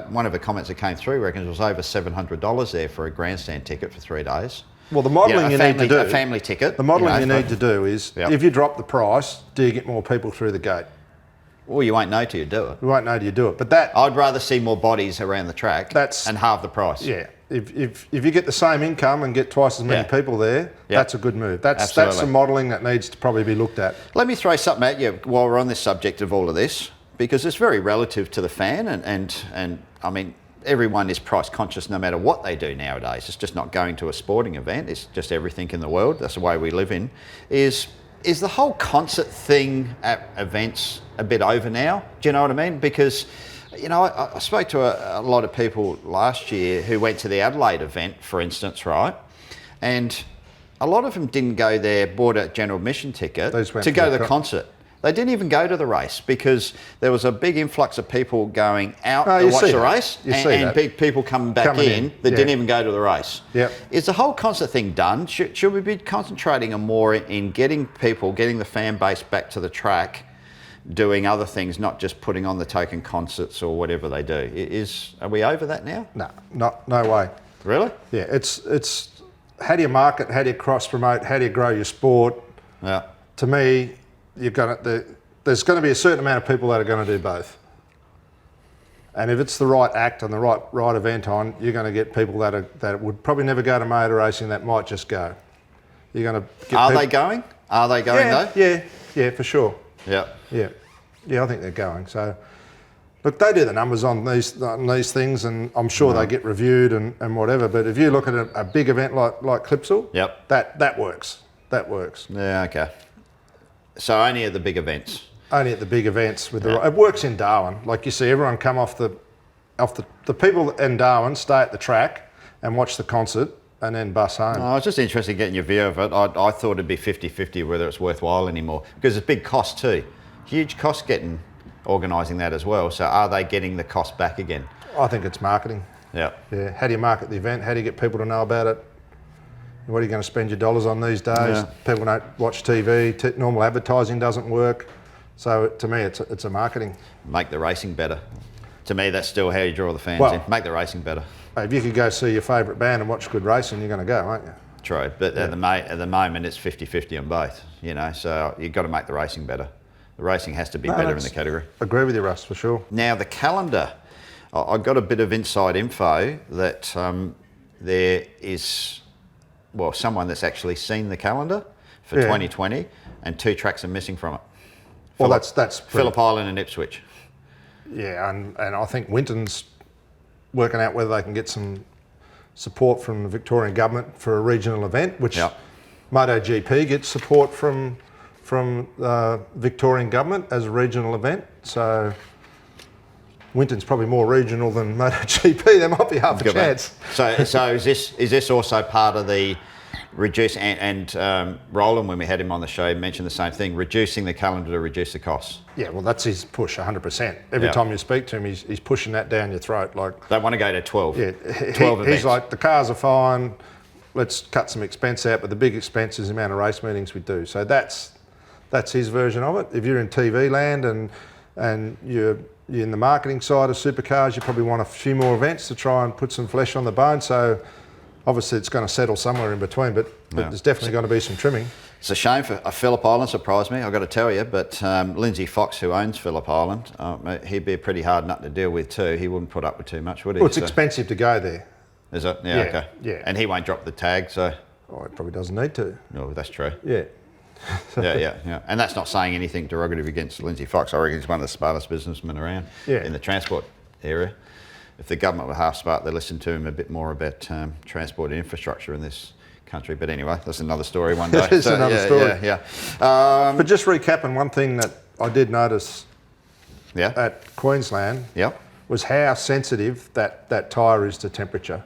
One of the comments that came through reckons it was over $700 there for a grandstand ticket for 3 days. Well, the modelling you need to do... A family ticket. The modelling you need to do is, if you drop the price, do you get more people through the gate? Well, you won't know till you do it. You won't know till you do it. But that... I'd rather see more bodies around the track and halve the price. Yeah. If you get the same income and get twice as many people there, that's a good move. That's the modelling that needs to probably be looked at. Let me throw something at you while we're on this subject of all of this, because it's very relative to the fan and I mean, everyone is price conscious no matter what they do nowadays. It's just not going to a sporting event. It's just everything in the world. That's the way we live in. Is the whole concert thing at events a bit over now? Do you know what I mean? Because, I spoke to a lot of people last year who went to the Adelaide event, for instance, right? And a lot of them didn't go there, bought a general admission ticket to go to the concert. They didn't even go to the race because there was a big influx of people going out to you watch see the that. race You see and that. big people coming back in that Yeah. didn't even go to the race. Yep. Is the whole concert thing done? Should we be concentrating on more in getting the fan base back to the track, doing other things, not just putting on the token concerts or whatever they do? Are we over that now? No way. Really? Yeah, it's how do you market, how do you cross promote, how do you grow your sport? Yeah. To me, there's going to be a certain amount of people that are going to do both. And if it's the right act and the right event on, you're going to get people that would probably never go to motor racing that might just go. You're going to get Are they going? Are they going though? Yeah, for sure. Yeah. Yeah, I think they're going. So, look, they do the numbers on these things, and I'm sure they get reviewed and whatever. But if you look at a big event like Clipsal, Yep. that works. That works. Yeah, okay. So only at the big events. Only at the big events it works in Darwin. Like you see, everyone come off the people in Darwin stay at the track and watch the concert and then bus home. I was just interested in getting your view of it. I thought it'd be 50-50 whether it's worthwhile anymore because it's big cost too. Huge cost organising that as well. So are they getting the cost back again? I think it's marketing. Yeah. Yeah. How do you market the event? How do you get people to know about it? What are you going to spend your dollars on these days? Yeah. People don't watch TV. Normal advertising doesn't work. So to me, it's a marketing. Make the racing better. To me, that's still how you draw the fans in. Make the racing better. If you could go see your favourite band and watch good racing, you're going to go, aren't you? True, but at the moment it's 50-50 on both. So you've got to make the racing better. The racing has to be better in the category. Agree with you, Russ, for sure. Now the calendar, I got a bit of inside info that there is, someone that's actually seen the calendar for 2020, and 2 tracks are missing from it. Well, that's Phillip Island and Ipswich. Yeah, and I think Winton's working out whether they can get some support from the Victorian government for a regional event, which MotoGP gets support from the Victorian government as a regional event. So Winton's probably more regional than MotoGP. There might be half a chance. So is this also part of the reduce and Roland, when we had him on the show, mentioned the same thing, reducing the calendar to reduce the costs? Yeah, well, that's his push, 100%. Every time you speak to him, he's pushing that down your throat. Like they want to go to 12. Yeah, 12 events. He's like, the cars are fine. Let's cut some expense out, but the big expense is the amount of race meetings we do. So that's his version of it. If you're in TV land and you're in the marketing side of Supercars, you probably want a few more events to try and put some flesh on the bone. So obviously it's going to settle somewhere in between, but there's definitely going to be some trimming. It's a shame for Phillip Island, surprised me, I've got to tell you, but Lindsay Fox, who owns Phillip Island, he'd be a pretty hard nut to deal with too. He wouldn't put up with too much, would he? Well, it's expensive to go there. Is it? Yeah, okay. Yeah. And he won't drop the tag, so... Oh, it probably doesn't need to. No, that's true. Yeah. Yeah. And that's not saying anything derogative against Lindsay Fox. I reckon he's one of the smartest businessmen around in the transport area. If the government were half smart, they'd listen to him a bit more about transport and infrastructure in this country. But anyway, that's another story one day. It's another story. Yeah. But just recapping, one thing that I did notice at Queensland was how sensitive that tyre is to temperature.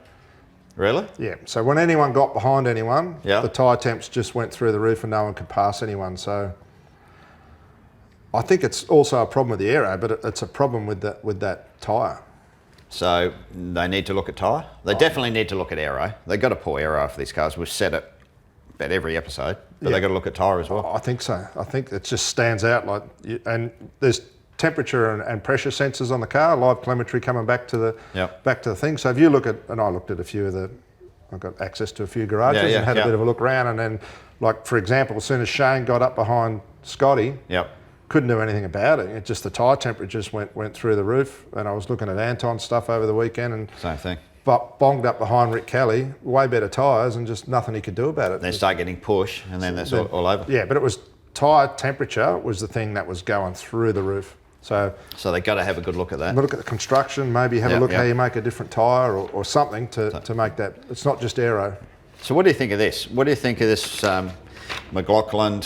Really? Yeah. So when anyone got behind anyone, Yeah. the tyre temps just went through the roof and no one could pass anyone. So I think it's also a problem with the aero, but it's a problem with that tyre. So they need to look at tyre. They definitely need to look at aero. They've got to pull aero for these cars. We've said it about every episode, but they've got to look at tyre as well. I think so. I think it just stands out. And there's temperature and pressure sensors on the car, live telemetry coming back to the thing. So if you look at, and I looked at a few of I've got access to a few garages and had a bit of a look around, and then, like for example, as soon as Shane got up behind Scotty, couldn't do anything about it. It just the tyre temperatures went through the roof. And I was looking at Anton's stuff over the weekend, and same thing. But bonged up behind Rick Kelly, way better tyres, and just nothing he could do about it. They start getting push, and then that's all over. Yeah, but it was tyre temperature was the thing that was going through the roof. So they've got to have a good look at that. Look at the construction, maybe have a look how you make a different tyre or something to make that. It's not just aero. So what do you think of this? What do you think of this McLaughlin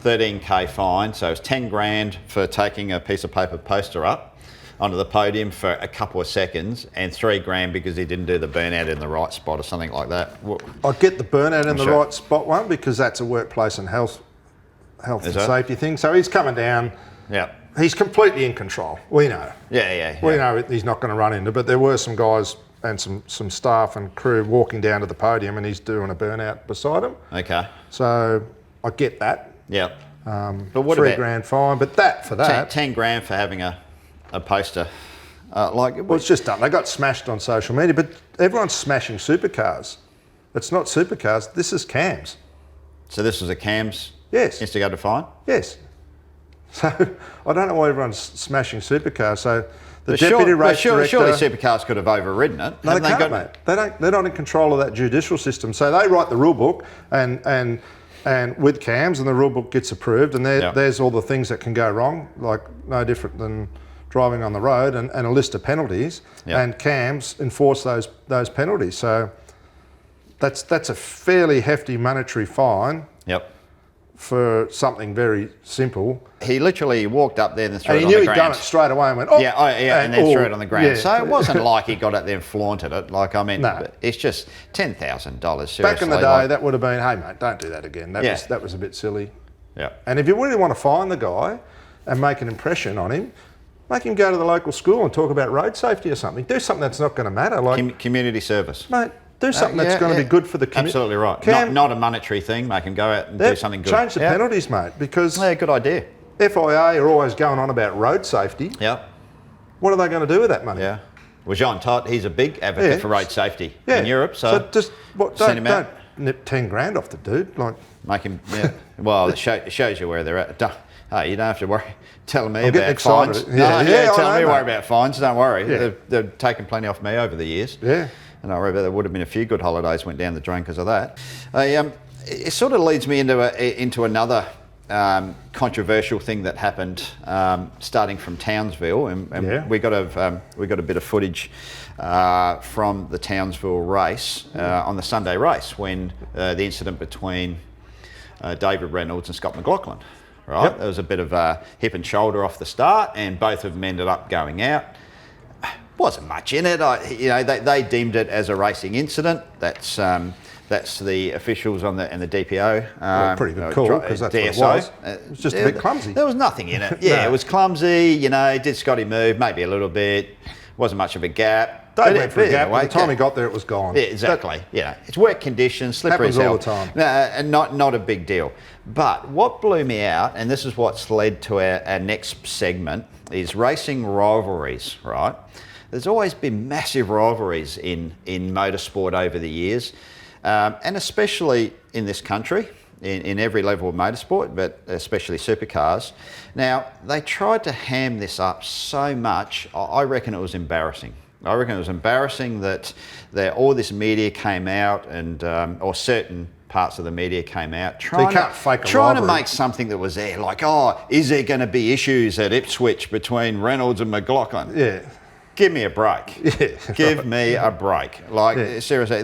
13k fine? So it's 10 grand for taking a piece of paper poster up onto the podium for a couple of seconds, and 3 grand because he didn't do the burnout in the right spot or something like that. I get the burnout in the right spot one because that's a workplace and health health Is and it? safety thing. So he's coming down. Yeah. He's completely in control. We know. Yeah. We know he's not going to run into, but there were some guys and some staff and crew walking down to the podium, and he's doing a burnout beside him. Okay. So I get that. Yeah. But what about $3,000 fine? But that 10 grand for having a poster? well, it's just done. They got smashed on social media, but everyone's smashing supercars. It's not supercars. This is cams. So this was a CAMS Yes. instigated fine? Yes. So I don't know why everyone's smashing supercars. So the But deputy race director. surely Supercars could have overridden it. No, they Haven't can't, mate. They're not in control of that judicial system. So they write the rule book and with cams, and the rule book gets approved, and there's all the things that can go wrong, like no different than driving on the road, and a list of penalties. Yep. And cams enforce those penalties. So that's a fairly hefty monetary fine. Yep. For something very simple. He literally walked up there and threw And it he on knew the he'd ground. done it straight away and went, oh! And then threw it on the ground. Yeah. So it wasn't like he got out there and flaunted it. Like, I mean, No. it's just $10,000, seriously. Back in the day, that would have been, hey, mate, don't do that again. Yeah. That was a bit silly. Yeah. And if you really want to find the guy and make an impression on him, make him go to the local school and talk about road safety or something. Do something that's not going to matter. Like, Community service. mate, do something that's going to be good for the community. Absolutely right. Not a monetary thing. Make him go out and do something good. Change the penalties, mate, because good idea. FIA are always going on about road safety. Yeah. What are they going to do with that money? Yeah. Well, Jean Todt, he's a big advocate for road safety in Europe. So just send him don't out. nip 10 grand off the dude. Like, Make him, well, it shows you where they're at. You don't have to worry telling me I'm getting about excited. fines. Yeah, Telling me mate. worry about fines. Don't worry. Yeah. They've taken plenty off me over the years. Yeah. And I remember there would have been a few good holidays went down the drain because of that. It sort of leads me into another controversial thing that happened starting from Townsville, and we got a bit of footage from the Townsville race on the Sunday race when the incident between David Reynolds and Scott McLaughlin. Right, Yep. there was a bit of hip and shoulder off the start, and both of them ended up going out. Wasn't much in it. They deemed it as a racing incident. That's the officials on the DPO. Pretty good call, because that's DSO. what it was. It was just a bit clumsy. There was nothing in it. Yeah, No. It was clumsy. Did Scotty move? Maybe a little bit. Wasn't much of a gap. Dave But went for a gap. By the time yeah. he got there, it was gone. Yeah, exactly. It's wet conditions, slippery as Happens hell. all the time. And not a big deal. But what blew me out, and this is what's led to our next segment, is racing rivalries, right? There's always been massive rivalries in motorsport over the years, and especially in this country, in every level of motorsport, but especially supercars. Now, they tried to ham this up so much, I reckon it was embarrassing. I reckon it was embarrassing that all this media came out, and or certain parts of the media came out trying to make something that was there, like, is there going to be issues at Ipswich between Reynolds and McLaughlin? Yeah. Give me a break. Yeah. Give me a break. Like, seriously,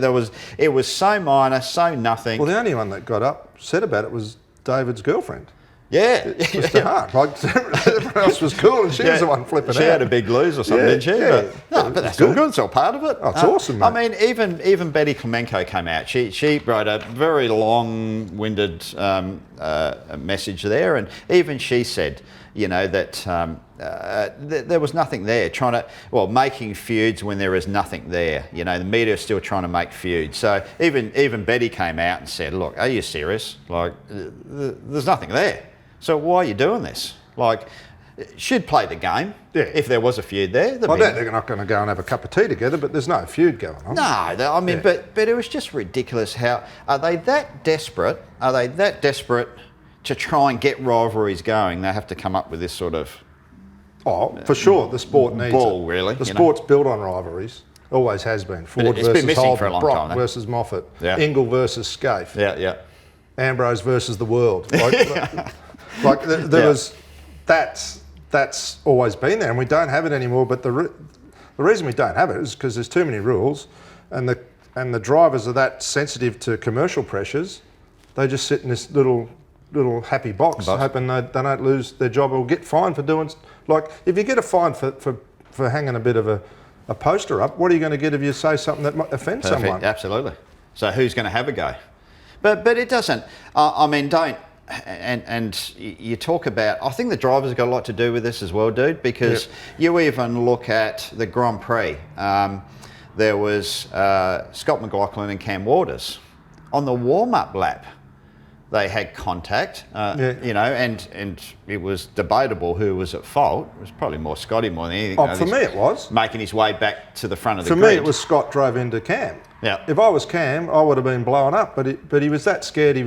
it was so minor, so nothing. Well, the only one that got upset about it was David's girlfriend. Yeah. Mr. Hart. Like, everyone else was cool, and she was the one flipping out. She had a big lose or something, didn't she? Yeah. But that's all good. It's all part of it. Oh, it's awesome, mate. I mean, even Betty Klemenko came out. She wrote a very long-winded message there, and even she said, that there was nothing there. Making feuds when there is nothing there. The media is still trying to make feuds. So even Betty came out and said, "Look, are you serious? Like, there's nothing there. So why are you doing this? Like, she'd play the game if there was a feud there." I doubt they're not going to go and have a cup of tea together, but there's no feud going on. No, but it was just ridiculous. How are they that desperate? Are they that desperate to try and get rivalries going? They have to come up with this sort of for sure. The sport needs ball, it. really. The sport's built on rivalries. Always has been. Ford it's versus been missing Holden, for a long Brock time. versus Moffat, Yeah. Ingall versus Scaife, Yeah. Ambrose versus the world. That's always been there, and we don't have it anymore. But the reason we don't have it is because there's too many rules, and the drivers are that sensitive to commercial pressures. They just sit in this little happy box, hoping they don't lose their job or get fined for doing. Like, if you get a fine for hanging a bit of a poster up, what are you going to get if you say something that might offend someone? Absolutely. So who's going to have a go? But it doesn't. I mean, and you talk about, I think the drivers have got a lot to do with this as well, dude, because you even look at the Grand Prix. There was Scott McLaughlin and Cam Waters. On the warm-up lap, they had contact, you know, and it was debatable who was at fault. It was probably more Scotty more than anything. Oh, for me it was. Making his way back to the front of the For grid. me it was Scott drove into Cam. Yeah. If I was Cam, I would have been blown up, but he was that scared. He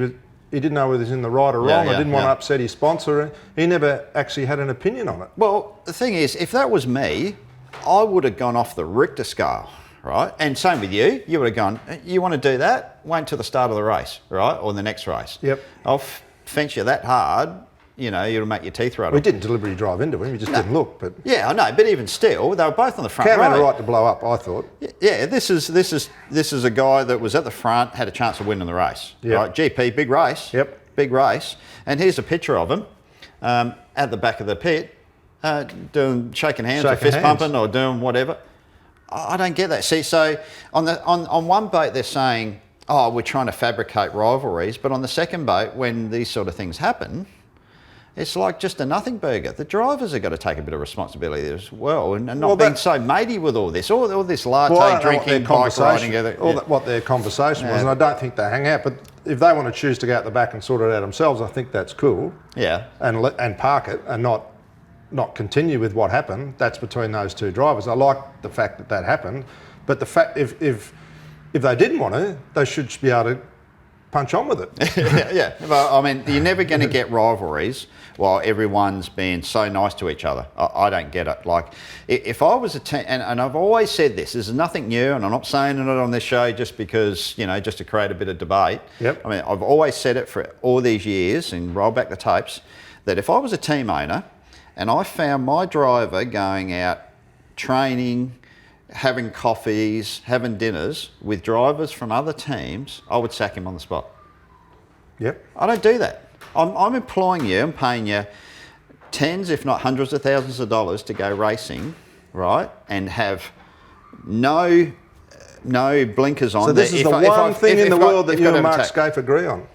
didn't know whether he was in the right or wrong. I didn't want to upset his sponsor. He never actually had an opinion on it. Well, the thing is, if that was me, I would have gone off the Richter scale. Right, and same with you. You would have gone, you want to do that? Wait until the start of the race, right, or the next race. Yep. I'll fence you that hard, you know, you'll make your teeth rattle. We didn't deliberately drive into him. We just didn't look. But yeah, I know. But even still, they were both on the front Cam row. had a right to blow up, I thought. Yeah, this is a guy that was at the front, had a chance of winning the race. Yep. Right, GP, big race. Yep. Big race. And here's a picture of him at the back of the pit, shaking hands or fist pumping or doing whatever. I don't get that. See, so on one boat they're saying, oh, we're trying to fabricate rivalries, but on the second boat, when these sort of things happen, it's like just a nothing burger. The drivers have got to take a bit of responsibility as well, and not being so matey with all this latte drinking, bike riding. What their conversation was, and I don't think they hang out. But if they want to choose to go out the back and sort it out themselves, I think that's cool. Yeah. And park it and not continue with what happened. That's between those two drivers. I like the fact that happened, but the fact if they didn't want to, they should be able to punch on with it. Yeah. Well, I mean, you're never going to get rivalries while everyone's being so nice to each other. I don't get it. Like, if I was a team, and I've always said this is nothing new, and I'm not saying it on this show just because, you know, just to create a bit of debate. Yep. I mean, I've always said it for all these years, and roll back the tapes, that if I was a team owner and I found my driver going out training, having coffees, having dinners with drivers from other teams, I would sack him on the spot. Yep. I don't do that. I'm employing you, I'm paying you tens, if not hundreds of thousands of dollars to go racing, right, and have no blinkers on. So this is the one thing in the world that you and Mark Scaife agree on?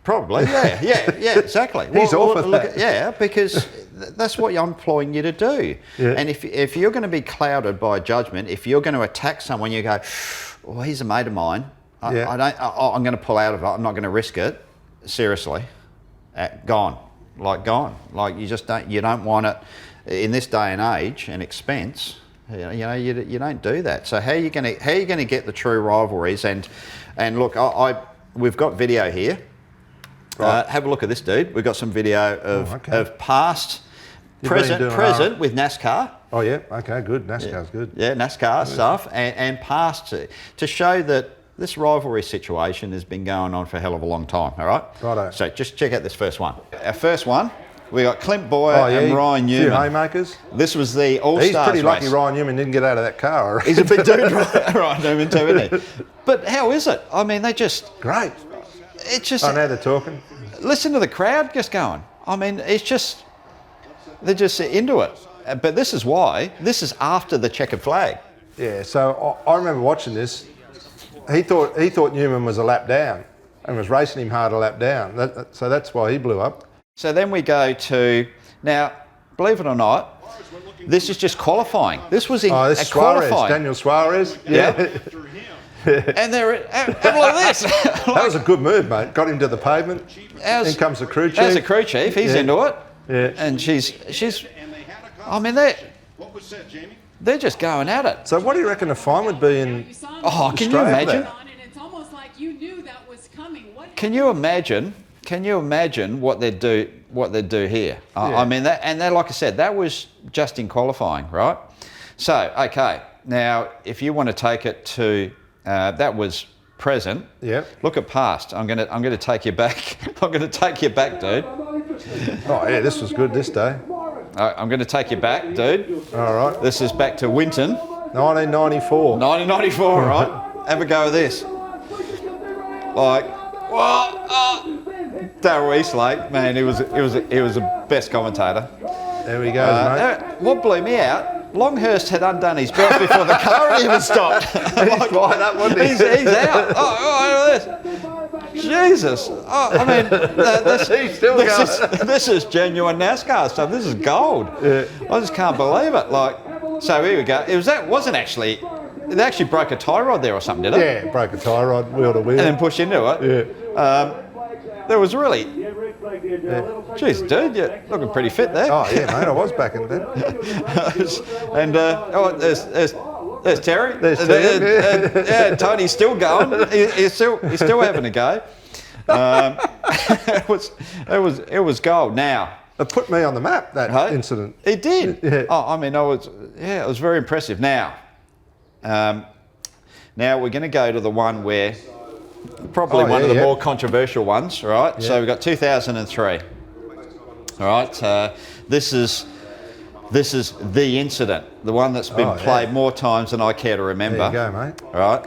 Probably, yeah, exactly. He's off with that. Yeah, because that's what I'm employing you to do. Yeah. And if you're going to be clouded by judgment, if you're going to attack someone, you go, well, he's a mate of mine. I'm going to pull out of it. I'm not going to risk it. Seriously, gone. Like you just don't want it in this day and age and expense. You don't do that. So how are you going to get the true rivalries? And look, we've got video here. Right. Have a look at this, dude. We've got some video of past, present with NASCAR. Oh yeah, okay, good. NASCAR's good. Yeah, NASCAR stuff and past to show that this rivalry situation has been going on for a hell of a long time. All right. Righto. So just check out this first one. Our first one, we got Clint Boyer and Ryan Newman. Few haymakers. This was the All-Stars He's pretty lucky race. Ryan Newman didn't get out of that car. He's a big dude, Ryan Newman too, isn't he? But how is it? I mean, Great. It's just. Oh, now they're talking. Listen to the crowd just going. I mean, they're just into it. But this is why. This is after the checkered flag. Yeah. So I remember watching this. He thought Newman was a lap down and was racing him hard a lap down. So that's why he blew up. So then we go to now. Believe it or not, this is just qualifying. This was in this is Suarez, qualifying. Daniel Suarez. Yeah. And they're have a look at this. That was a good move, mate. Got him to the pavement. In comes the crew chief. There's the crew chief. He's into it. Yeah. And she's. I mean, they're just going at it. So what do you reckon the fine would be in? Oh, can you imagine? It's almost like you knew that was coming. Can you imagine? Can you imagine what they'd do? What they'd do here? I mean, that like I said, that was just in qualifying, right? So okay, now if you want to take it to. That was present. Yep. Look at past. I'm gonna take you back. I'm gonna take you back, dude. Oh yeah, this was good this day. I'm gonna take you back, dude. All right. This is back to Winton. 1994. 1994, right? Have a go of this. Like, Darryl Eastlake, man, he was the best commentator. There we go, mate. What blew me out? Longhurst had undone his belt before the car even stopped. He's flying up, wasn't he? He's out. Oh, look at this. Jesus. Oh, I mean, this is genuine NASCAR stuff. This is gold. Yeah. I just can't believe it. Like, so here we go. It actually broke a tie rod there or something, did it? Yeah, broke a tie rod, wheel to wheel. And then pushed into it. Yeah. There was really, geez, dude, you're looking pretty fit there. Oh yeah, mate, I was back in then. And there's Terry. There's Terry. Yeah, Tony's still going. He's still having a go. It was gold. Now It put me on the map, that incident. it did. Yeah. Oh, I mean, it was very impressive. Now we're going to go to the one where probably one of the more controversial ones, right? Yeah. So we've got 2003. All right. This is the incident, the one that's been played more times than I care to remember. There you go, mate. All right.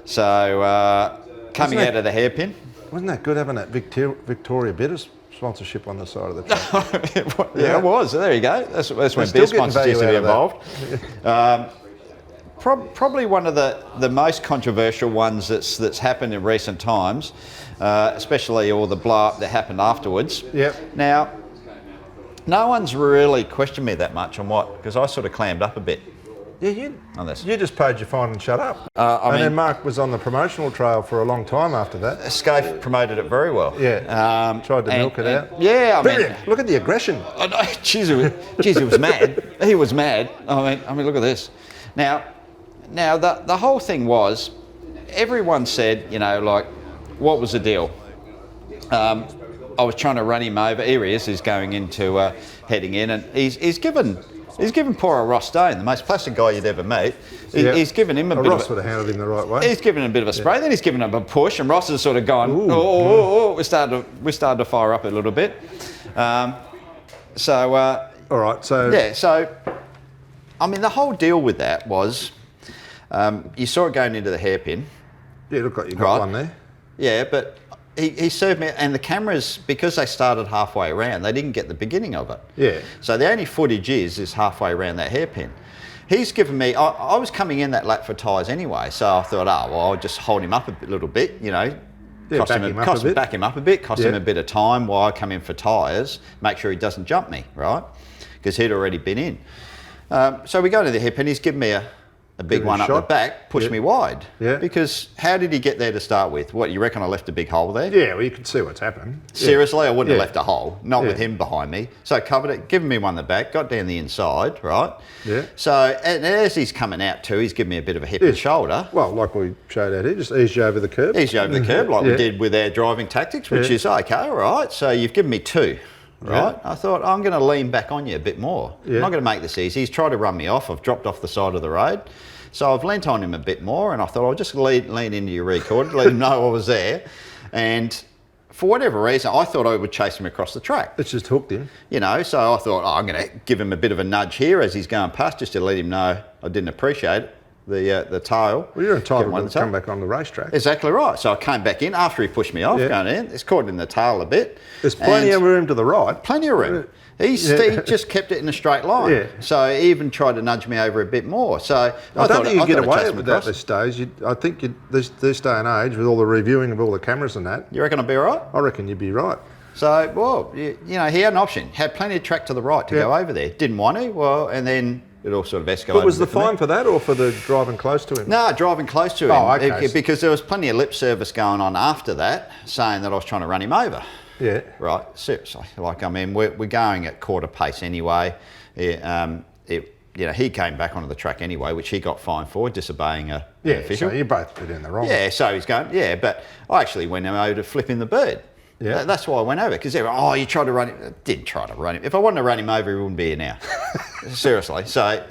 So coming out of the hairpin. Wasn't that good having that Victoria Bitters sponsorship on the side of the track? Yeah, it was. There you go. That's when still beer getting sponsors used to be value out involved. Probably one of the most controversial ones that's happened in recent times, especially all the blow up that happened afterwards. Yep. Now, no one's really questioned me that much on what, because I sort of clammed up a bit Yeah, on this. you just paid your fine and shut up. Then Mark was on the promotional trail for a long time after that. Scaife promoted it very well. Yeah. Tried to milk it out. Yeah, I mean, Brilliant. Look at the aggression. I know, geez, he was mad. He was mad. I mean, look at this. Now, the whole thing was, everyone said, like, what was the deal? I was trying to run him over. Here he is. He's going into heading in, and he's given poor Ross Dane, the most placid guy you'd ever meet. He's given him a bit. Ross would have handled him the right way. He's given him a bit of a spray. Then he's given him a push, and Ross has sort of gone. We started to fire up a little bit. All right. So yeah. So I mean, the whole deal with that was, you saw it going into the hairpin. Yeah, look like you got one there. Yeah, but he served me, and the cameras, because they started halfway around, they didn't get the beginning of it. Yeah. So the only footage is halfway around that hairpin. He's given me, I was coming in that lap for tyres anyway, so I thought, I'll just hold him up a little bit, back him up a bit, cost him a bit of time while I come in for tyres, make sure he doesn't jump me, right? Because he'd already been in. So we go to the hairpin, he's given me a big one up the back, pushed me wide. Yeah. Because how did he get there to start with? What, you reckon I left a big hole there? Yeah, well, you can see what's happened. Seriously, I wouldn't have left a hole, not with him behind me. So covered it, given me one in the back, got down the inside, right? Yeah. So and as he's coming out too, he's given me a bit of a hip and shoulder. Well, like we showed out here, just eased you over the curb. Eased you over the curb, like we did with our driving tactics, which is okay, all right. So you've given me two. Right, I thought I'm going to lean back on you a bit more. I'm not going to make this easy. He's tried to run me off. I've dropped off the side of the road. So I've leant on him a bit more, and I thought I'll just lean into your record, let him know I was there. And for whatever reason, I thought I would chase him across the track. It's just hooked him. So I thought, I'm going to give him a bit of a nudge here as he's going past, just to let him know I didn't appreciate it. The tail. Well, you're entitled to come back on the racetrack. Exactly right. So I came back in after he pushed me off, going in. It's caught in the tail a bit. There's plenty of room to the right. Plenty of room. He just kept it in a straight line. Yeah. So he even tried to nudge me over a bit more. So I don't think you get away with that this stage. I think this day and age, with all the reviewing of all the cameras and that. You reckon I'd be all right? I reckon you'd be right. So, well, he had an option. Had plenty of track to the right to go over there. Didn't want to. Well, and then it all sort of escalated. But was the fine for that or for the driving close to him? No, driving close to him. Oh, okay. Because there was plenty of lip service going on after that, saying that I was trying to run him over. Yeah. Right, seriously. Like, I mean, we're going at quarter pace anyway. He came back onto the track anyway, which he got fined for, disobeying an official. So you both put in the wrong. Yeah, so he's going, but I actually went over to flipping the bird. Yeah. That's why I went over, because they were, you tried to run him. I didn't try to run him. If I wanted to run him over, he wouldn't be here now. Seriously. So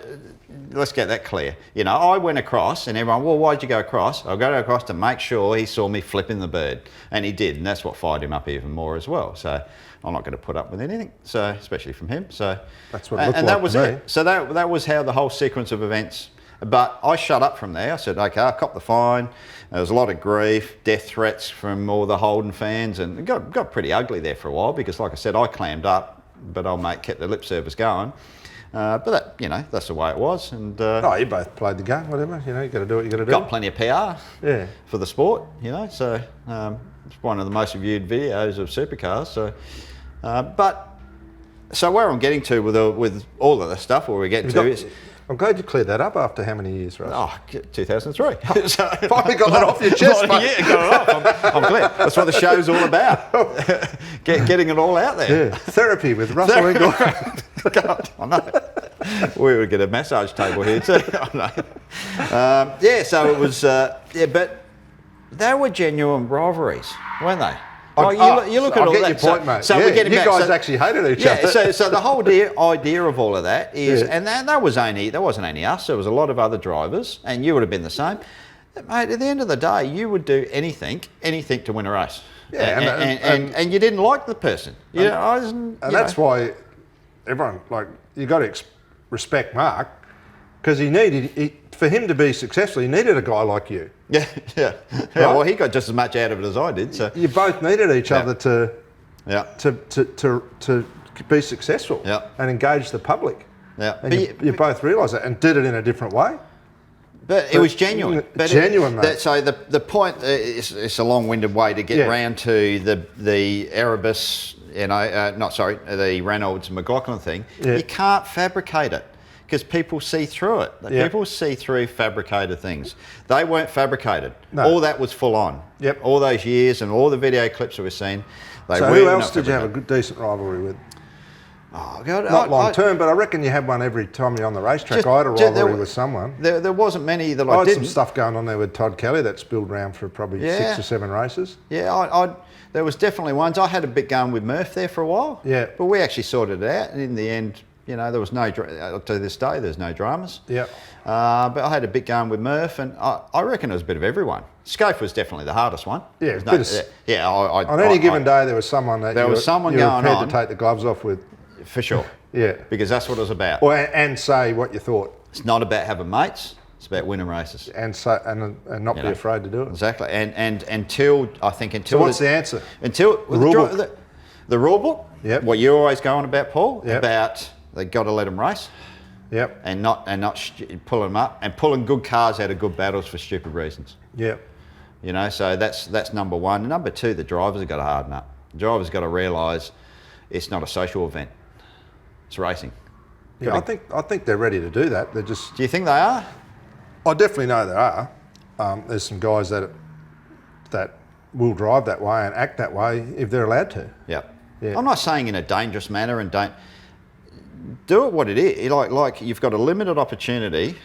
let's get that clear. I went across and everyone, well, why'd you go across? I'll go across to make sure he saw me flipping the bird. And he did, and that's what fired him up even more as well. So I'm not going to put up with anything, so especially from him. So that's what it looked and like that was to me. it. So that was how the whole sequence of events. But I shut up from there. I said, okay, I copped the fine. There was a lot of grief, death threats from all the Holden fans, and it got pretty ugly there for a while because, like I said, I clammed up, but old mate kept the lip service going. But that, that's the way it was. And you both played the game, whatever. You got to do what you got to do. Got plenty of PR for the sport, So It's one of the most viewed videos of supercars. So, so where I'm getting to with all of the stuff, where we're getting to is. I'm glad you cleared that up after how many years, Russ? Oh, 2003. So, finally got that off your chest, mate. Yeah, got it off. I'm glad. That's what the show's all about. Getting it all out there. Yeah. Therapy with Russell Ingall. God, I know. We would get a massage table here too. I know. So it was. But they were genuine rivalries, weren't they? You look at all I get that. your point, mate. So yeah, we're getting you back, guys actually hated each other. So the whole idea of all of that is, and that wasn't only us. There was a lot of other drivers, and you would have been the same. Mate, at the end of the day, you would do anything to win a race. Yeah, and you didn't like the person. And that's why everyone, you got to respect Mark, because for him to be successful, he needed a guy like you. Yeah. Right? Well, he got just as much out of it as I did. So you both needed each other to be successful and engage the public. Yeah. And you both realised that and did it in a different way. But it was genuine. Genuine, mate. So the point it's a long-winded way to get round to the Erebus, the Reynolds McLaughlin thing. Yeah. You can't fabricate it because people see through it. Yeah. People see through fabricated things. They weren't fabricated. No. All that was full on. Yep. All those years and all the video clips that we've seen. So who else did you have a good, decent rivalry with? Oh God! Not long term, but I reckon you had one every time you're on the racetrack. I had a rivalry with someone. There wasn't many that I had didn't. some stuff going on there with Todd Kelly that spilled around for probably 6 or 7 races. Yeah, there was definitely ones. I had a bit going with Murph there for a while. Yeah. But we actually sorted it out, and in the end, there was no. To this day, there's no dramas. Yeah. But I had a bit going with Murph, and I reckon it was a bit of everyone. Scope was definitely the hardest one. Yeah. On any given day, there was someone that you were prepared to take the gloves off with. For sure. Yeah. Because that's what it was about. And say what you thought. It's not about having mates. It's about winning races. And not be afraid to do it. Exactly. And until. So what's the answer? Until the rule book. The rule book. Yep. What you're always going about, Paul. Yep. About they got to let them race. Yep. And not pulling them up and pulling good cars out of good battles for stupid reasons. Yep. So that's number one. Number two, the drivers have got to harden up. The drivers got to realise it's not a social event. It's racing. Yeah, I think they're ready to do that. They're just. Do you think they are? I definitely know there are. There's some guys that will drive that way and act that way if they're allowed to. Yeah. Yeah. I'm not saying in a dangerous manner, and don't do it what it is. Like you've got a limited opportunity.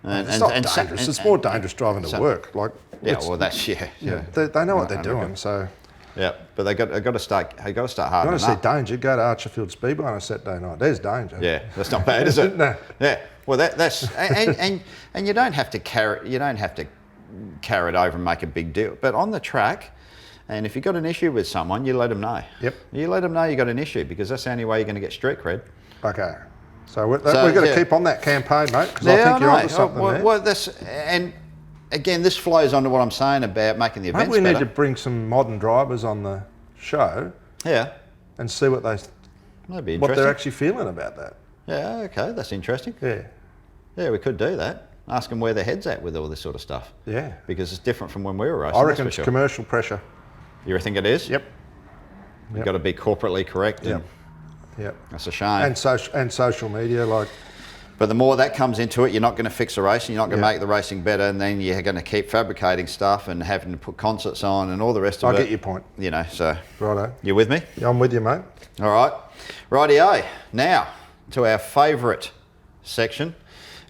It's not dangerous. It's more dangerous driving to work. That's They know what they're doing. So. Yeah, but they got to start. They got to start You hardening want to see danger? Go to Archerfield Speedway on a Saturday night. There's danger. Yeah, that's not bad, is it? No. Yeah. Well, that's and you don't have to carry it over and make a big deal. But on the track, and if you've got an issue with someone, you let them know. Yep. You let them know you got an issue because that's the only way you're going to get street cred. Okay. So we've got to keep on that campaign, mate, because I think you're onto something there. Well, again, this flows onto what I'm saying about making the events Maybe we better. need to bring some modern drivers on the show. Yeah. And see what That'd be what interesting. they're actually feeling about that. Yeah. Okay. That's interesting. Yeah. Yeah, we could do that. Ask them where their head's at with all this sort of stuff. Yeah. Because it's different from when we were racing. I reckon it's commercial pressure. You think it is? Yep. You've got to be corporately correct. Yep. Yep. That's a shame. And social media, But the more that comes into it, you're not going to fix the racing, you're not going to make the racing better, and then you're going to keep fabricating stuff and having to put concerts on and all the rest of it. I get your point. So. Righto. You with me? Yeah, I'm with you, mate. All right. Rightio. Now, to our favourite section,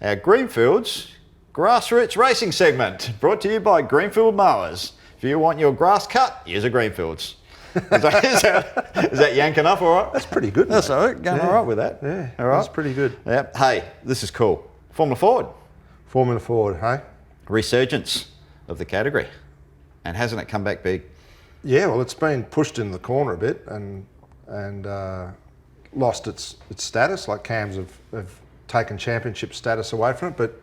our Greenfields Grassroots Racing segment, brought to you by Greenfield Mowers. If you want your grass cut, use a Greenfields. Is that yank enough, all right? That's pretty good. That's mate. all right. Going all right with that. Yeah, all right. That's pretty good. Yep. Hey, this is cool. Formula Ford, hey? Resurgence of the category. And hasn't it come back big? Yeah, well, it's been pushed in the corner a bit and lost its status. Like Cams have taken championship status away from it, but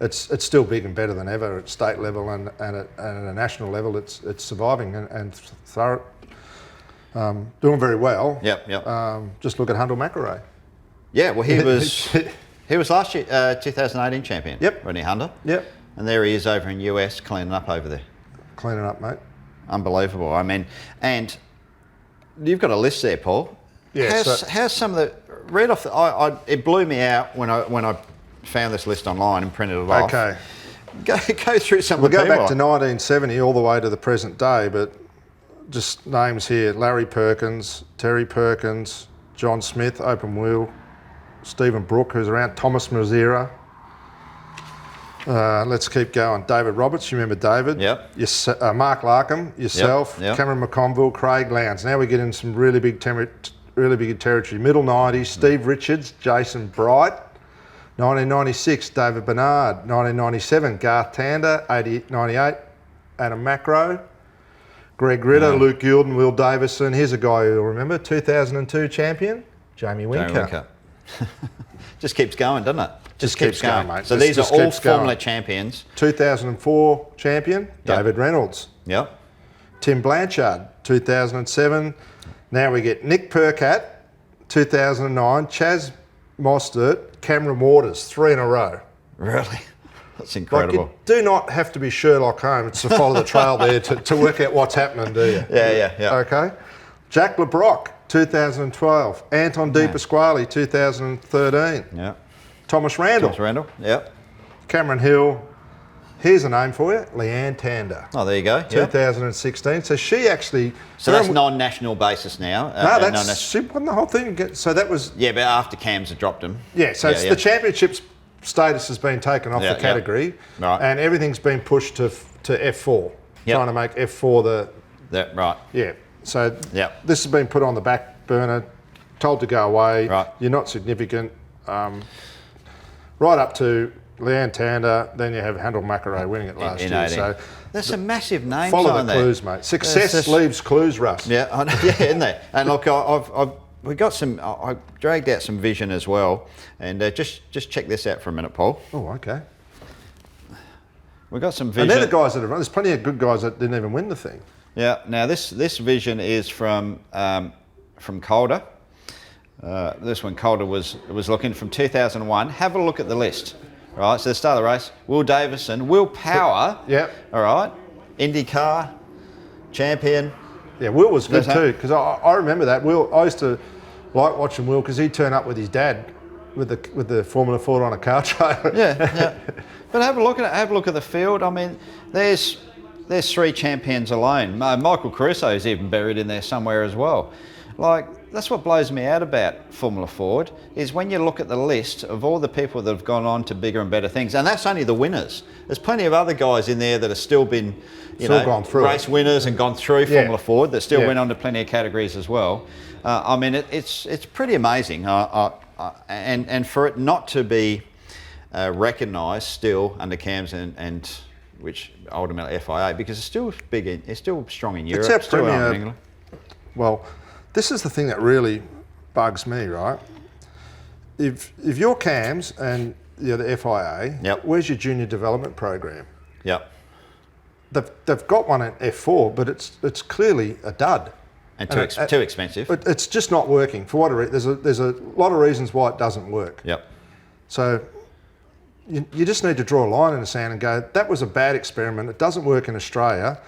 it's still big and better than ever at state level and at a national level. It's surviving and thorough. Doing very well. Yep. Just look at Hundle McElrea. Yeah, well, he was last year 2018 champion. Yep. Rennie Hunter. Yep. And there he is over in US cleaning up over there. Cleaning up, mate. unbelievable. I mean, and you've got a list there, Paul. Yeah, How's some of the read off? It blew me out when I found this list online and printed it off. Okay. Go through some We'll of the go people. back to 1970 all the way to the present day, but just names here: Larry Perkins, Terry Perkins, John Smith, open wheel, Stephen Brook, who's around, Thomas Mazera. Let's keep going. David Roberts, you remember David? Yep. Mark Larkham, yourself, Yep. Cameron McConville, Craig Lowndes. Now we get in some really big territory. Middle 90s, Steve Richards, Jason Bright. 1996, David Bernard. 1997, Garth Tander. 98, Adam Macro. Greg Ritter, Luke Gilden, Will Davison. Here's a guy you'll remember, 2002 champion, Jamie Winker. Just keeps going, doesn't it? Just keeps going, mate. So these are all Formula champions. 2004 champion, David Reynolds. Yep. Tim Blanchard, 2007. Now we get Nick Percat, 2009. Chaz Mostert, Cameron Waters, 3 in a row. Really? That's Like, incredible. you do not have to be Sherlock Holmes to follow the trail there to work out what's happening, do you? Yeah. Okay. Jack LeBrock, 2012. Anton De Pasquale, 2013. Yeah. Thomas Randall. Thomas Randall. Yep. Cameron Hill. Here's a name for you, Leanne Tander. Oh, there you go. Yep. 2016. So she actually... So that's non-national basis now. No, that's... She won the whole thing. So that was... Yeah, but after Cam's had dropped him. Yeah, so it's the championships status has been taken off the category, Right. and everything's been pushed to F4, Yep. trying to make F4 Right. Yeah, so Yep. this has been put on the back burner, told to go away. Right. You're not significant. Right up to Leanne Tander, then you have Handel McElroy winning it last in year. 18. So There's some massive names follow on the there. clues, mate. Success leaves clues, Russ. Yeah, I know, yeah, isn't there? And look, we got some. I dragged out some vision as well, and just check this out for a minute, Paul. Oh, okay. We got some vision. And they're the guys that have run. There's plenty of good guys that didn't even win the thing. Yeah. Now this vision is from Calder. This one Calder was looking from 2001. Have a look at the list. Right. So the start of the race: Will Davison, Will Power. Yep. All right. IndyCar champion. Yeah, Will was good That's too, because I remember that. Will, I used to like watching Will because he'd turn up with his dad with the Formula Ford on a car trailer. Yeah. But have a look at it. Have a look at the field. I mean, there's 3 champions alone. Michael Caruso is even buried in there somewhere as well. Like, that's what blows me out about Formula Ford, is when you look at the list of all the people that have gone on to bigger and better things, and that's only the winners. There's plenty of other guys in there that have still been, Gone through race winners and gone through Formula Ford that still Yeah. went on to plenty of categories as well. I mean, it's pretty amazing, and for it not to be recognised still under CAMS and which ultimately FIA, because it's still big, it's still strong in Europe. It's our still premier- in England. Well, this is the thing that really bugs me, right? If you're CAMS and you're the FIA, Yep. where's your junior development program? Yep. They've got one at F4, but it's clearly a dud. And too expensive. But it's just not working for what there's a lot of reasons why it doesn't work. Yep. So you just need to draw a line in the sand and go, that was a bad experiment. It doesn't work in Australia.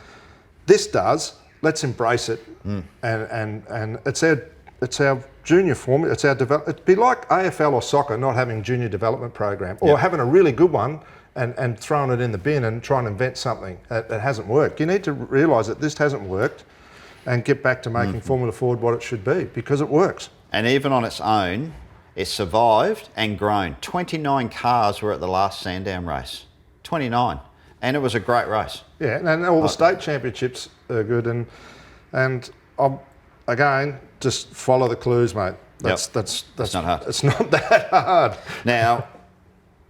This does. Let's embrace it. And it's our junior form. It's our it'd be like AFL or soccer not having junior development program, or having a really good one and throwing it in the bin and trying to invent something that hasn't worked. You need to realise that this hasn't worked and get back to making Formula Ford what it should be, because it works. And even on its own, it survived and grown. 29 cars were at the last Sandown race. 29. And it was a great race. Yeah, and all the state championships are good, and again, just follow the clues, mate. That's not hard. It's not that hard. Now,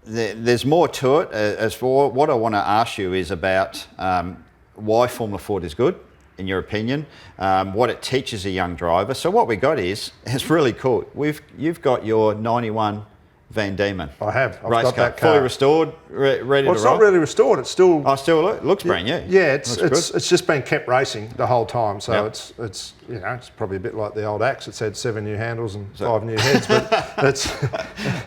there's more to it. As for what I want to ask you is about why Formula Ford is good, in your opinion, what it teaches a young driver. So what we got is, it's really cool. You've got your 91 Van Diemen. I have. I've race got car, that car. fully restored, ready to roll. Well, it's not really restored. It's still. Oh, still looks brand new. Yeah, Looks good. it's just been kept racing the whole time. So Yep. it's it's probably a bit like the old Axe. It's had 7 new handles and 5 new heads, but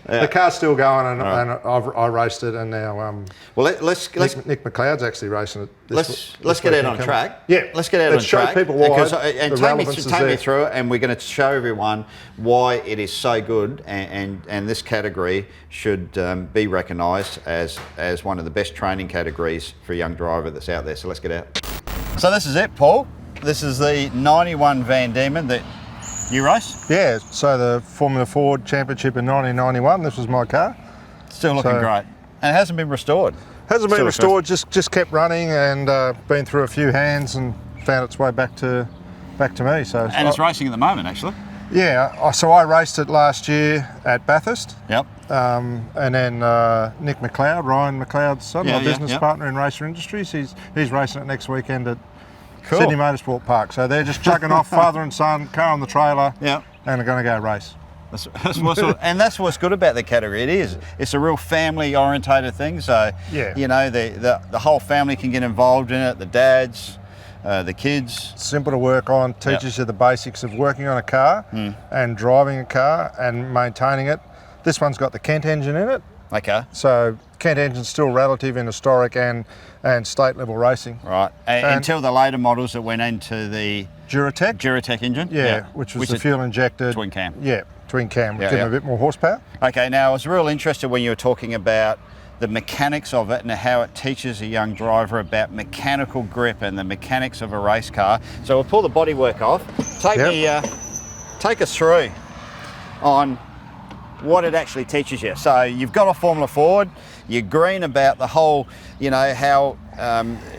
The car's still going, and I raced it, and now Well, let's Nick McLeod's actually racing it. Let's get out on track. Yeah, let's get out on show track. people why And the relevance is take me there. through it, and we're going to show everyone why it is so good, and this category should be recognised as one of the best training categories for a young driver that's out there. So let's get out. So this is it, Paul. This is the 91 Van Diemen that you race. Yeah, so the Formula Ford Championship in 1991. This was my car. Still looking great, and it hasn't been restored. Hasn't been restored. Just kept running, and been through a few hands and found its way back to me. So And it's racing at the moment, actually. Yeah, so I raced it last year at Bathurst. Yep. And then Nick McLeod, Ryan McLeod's son, my business partner in Racer Industries, he's racing it next weekend at Sydney Motorsport Park. So they're just chucking off father and son, car on the trailer, and they're going to go race. That's what's good about the category. It's a real family orientated thing. So you know the whole family can get involved in it. The dads, the kids. Simple to work on. Teaches you the basics of working on a car and driving a car and maintaining it. This one's got the Kent engine in it. Okay. So Kent engine's still relative in historic and state level racing. Right. Until the later models that went into the Duratec engine. Yeah, which was the fuel injected. Twin cam. Yeah, twin cam, which gave them a bit more horsepower. Okay, now I was real interested when you were talking about the mechanics of it and how it teaches a young driver about mechanical grip and the mechanics of a race car. So we'll pull the bodywork off. Take us through on what it actually teaches you. So you've got a Formula Ford, you're green about the whole, you know, how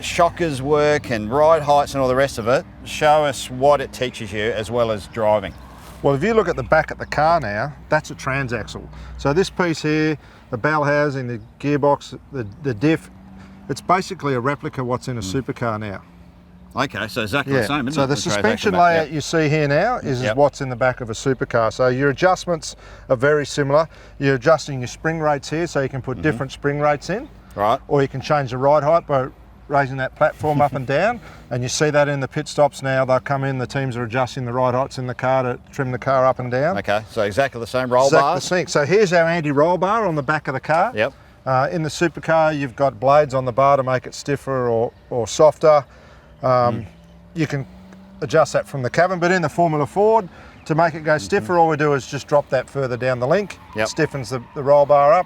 shockers work and ride heights and all the rest of it. Show us what it teaches you as well as driving. Well, if you look at the back of the car now, that's a transaxle. So this piece here, the bell housing, the gearbox, the diff, it's basically a replica of what's in a supercar now. Okay, so exactly the same, isn't it? So the suspension layout you see here now is what's in the back of a supercar. So your adjustments are very similar. You're adjusting your spring rates here, so you can put different spring rates in. Right. Or you can change the ride height by raising that platform up and down. And you see that in the pit stops now. They'll come in, the teams are adjusting the ride heights in the car to trim the car up and down. Okay, so exactly the same roll bars. Exactly the same. So here's our anti-roll bar on the back of the car. Yep. In the supercar, you've got blades on the bar to make it stiffer or softer. You can adjust that from the cabin, but in the Formula Ford, to make it go stiffer, all we do is just drop that further down the link. Stiffens the roll bar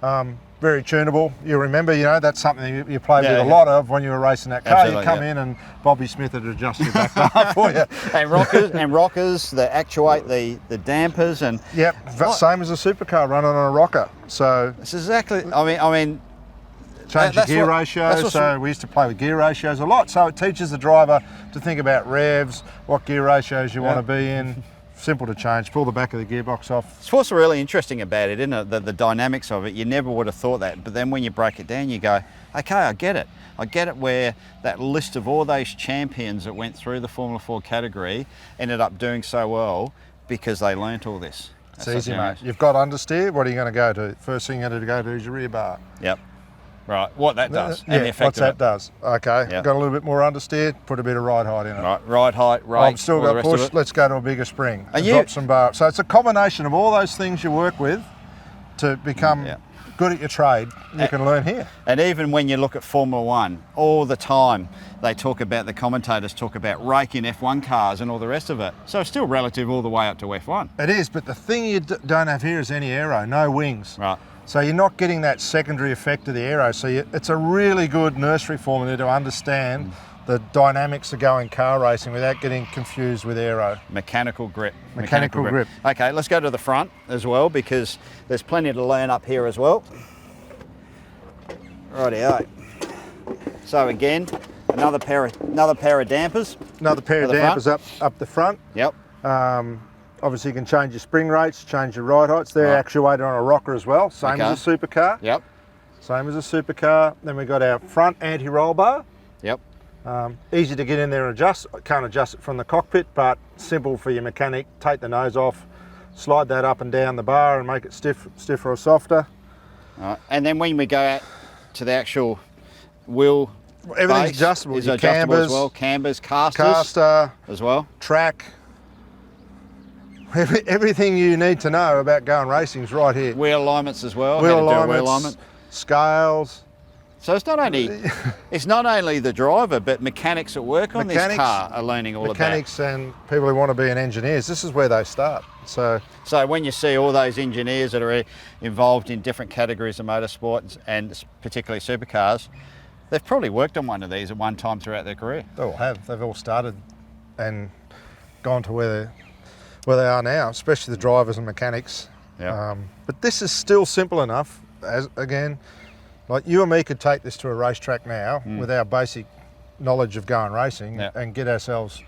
up. Very tunable. You'll remember, you know, that's something you played with a lot of when you were racing that car. Absolutely, you come in and Bobby Smith would adjust your back bar for you. And rockers that actuate the dampers and. Yep, same as a supercar running on a rocker. So it's exactly. I mean. Change your gear ratios. So we used to play with gear ratios a lot. So it teaches the driver to think about revs, what gear ratios you want to be in. Simple to change. Pull the back of the gearbox off. It's what's really interesting about it, isn't it? The dynamics of it. You never would have thought that, but then when you break it down, you go, okay, I get it. I get it. Where that list of all those champions that went through the Formula 4 category ended up doing so well because they learnt all this. It's easy, mate. You've got understeer. What are you going to go to? First thing you're going to go to is your rear bar. Yep. Right, what that does. And the effect what that does. Okay, got a little bit more understeer, put a bit of ride height in it. Right, ride height, rate, I've still got push, let's go to a bigger spring. And drop some bar. So it's a combination of all those things you work with to become good at your trade. You can learn here. And even when you look at Formula 1, all the time they talk about, the commentators talk about raking F1 cars and all the rest of it. So it's still relative all the way up to F1. It is, but the thing you don't have here is any aero, no wings. Right. So you're not getting that secondary effect of the aero. So it's a really good nursery formula to understand the dynamics of going car racing without getting confused with aero. Mechanical grip. Mechanical grip. Okay, let's go to the front as well because there's plenty to learn up here as well. Rightio. So again, another pair of dampers. Another pair of dampers up the front. Yep. Obviously you can change your spring rates, change your ride heights. They're actuated on a rocker as well, same as a supercar. Yep. Same as a supercar. Then we've got our front anti-roll bar. Yep. Easy to get in there and adjust. Can't adjust it from the cockpit, but simple for your mechanic. Take the nose off, slide that up and down the bar and make it stiffer or softer. All right. And then when we go out to the actual wheel, everything's adjustable. Is adjustable as well. Cambers, casters caster as well. Track. Everything you need to know about going racing is right here. Wheel alignments as well. Wheel how to do a alignments, wheel alignment. scales. So it's not only the driver, but mechanics that work on this car are learning all mechanics and people who want to be engineers. This is where they start. So when you see all those engineers that are involved in different categories of motorsport and particularly supercars, they've probably worked on one of these at one time throughout their career. they all have. They've all started and gone to where they are now, especially the drivers and mechanics. Yeah. But this is still simple enough. Like you and me could take this to a racetrack now with our basic knowledge of going racing and get ourselves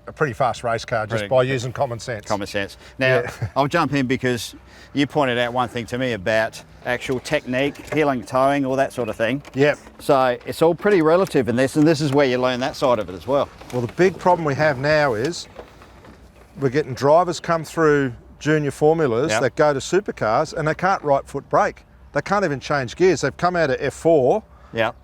a pretty fast race car just by using common sense. Common sense. Now, I'll jump in because you pointed out one thing to me about actual technique, heeling, towing, all that sort of thing. Yep. So it's all pretty relative in this, and this is where you learn that side of it as well. Well, the big problem we have now is we're getting drivers come through junior formulas that go to supercars and they can't right foot brake. They can't even change gears. They've come out of F4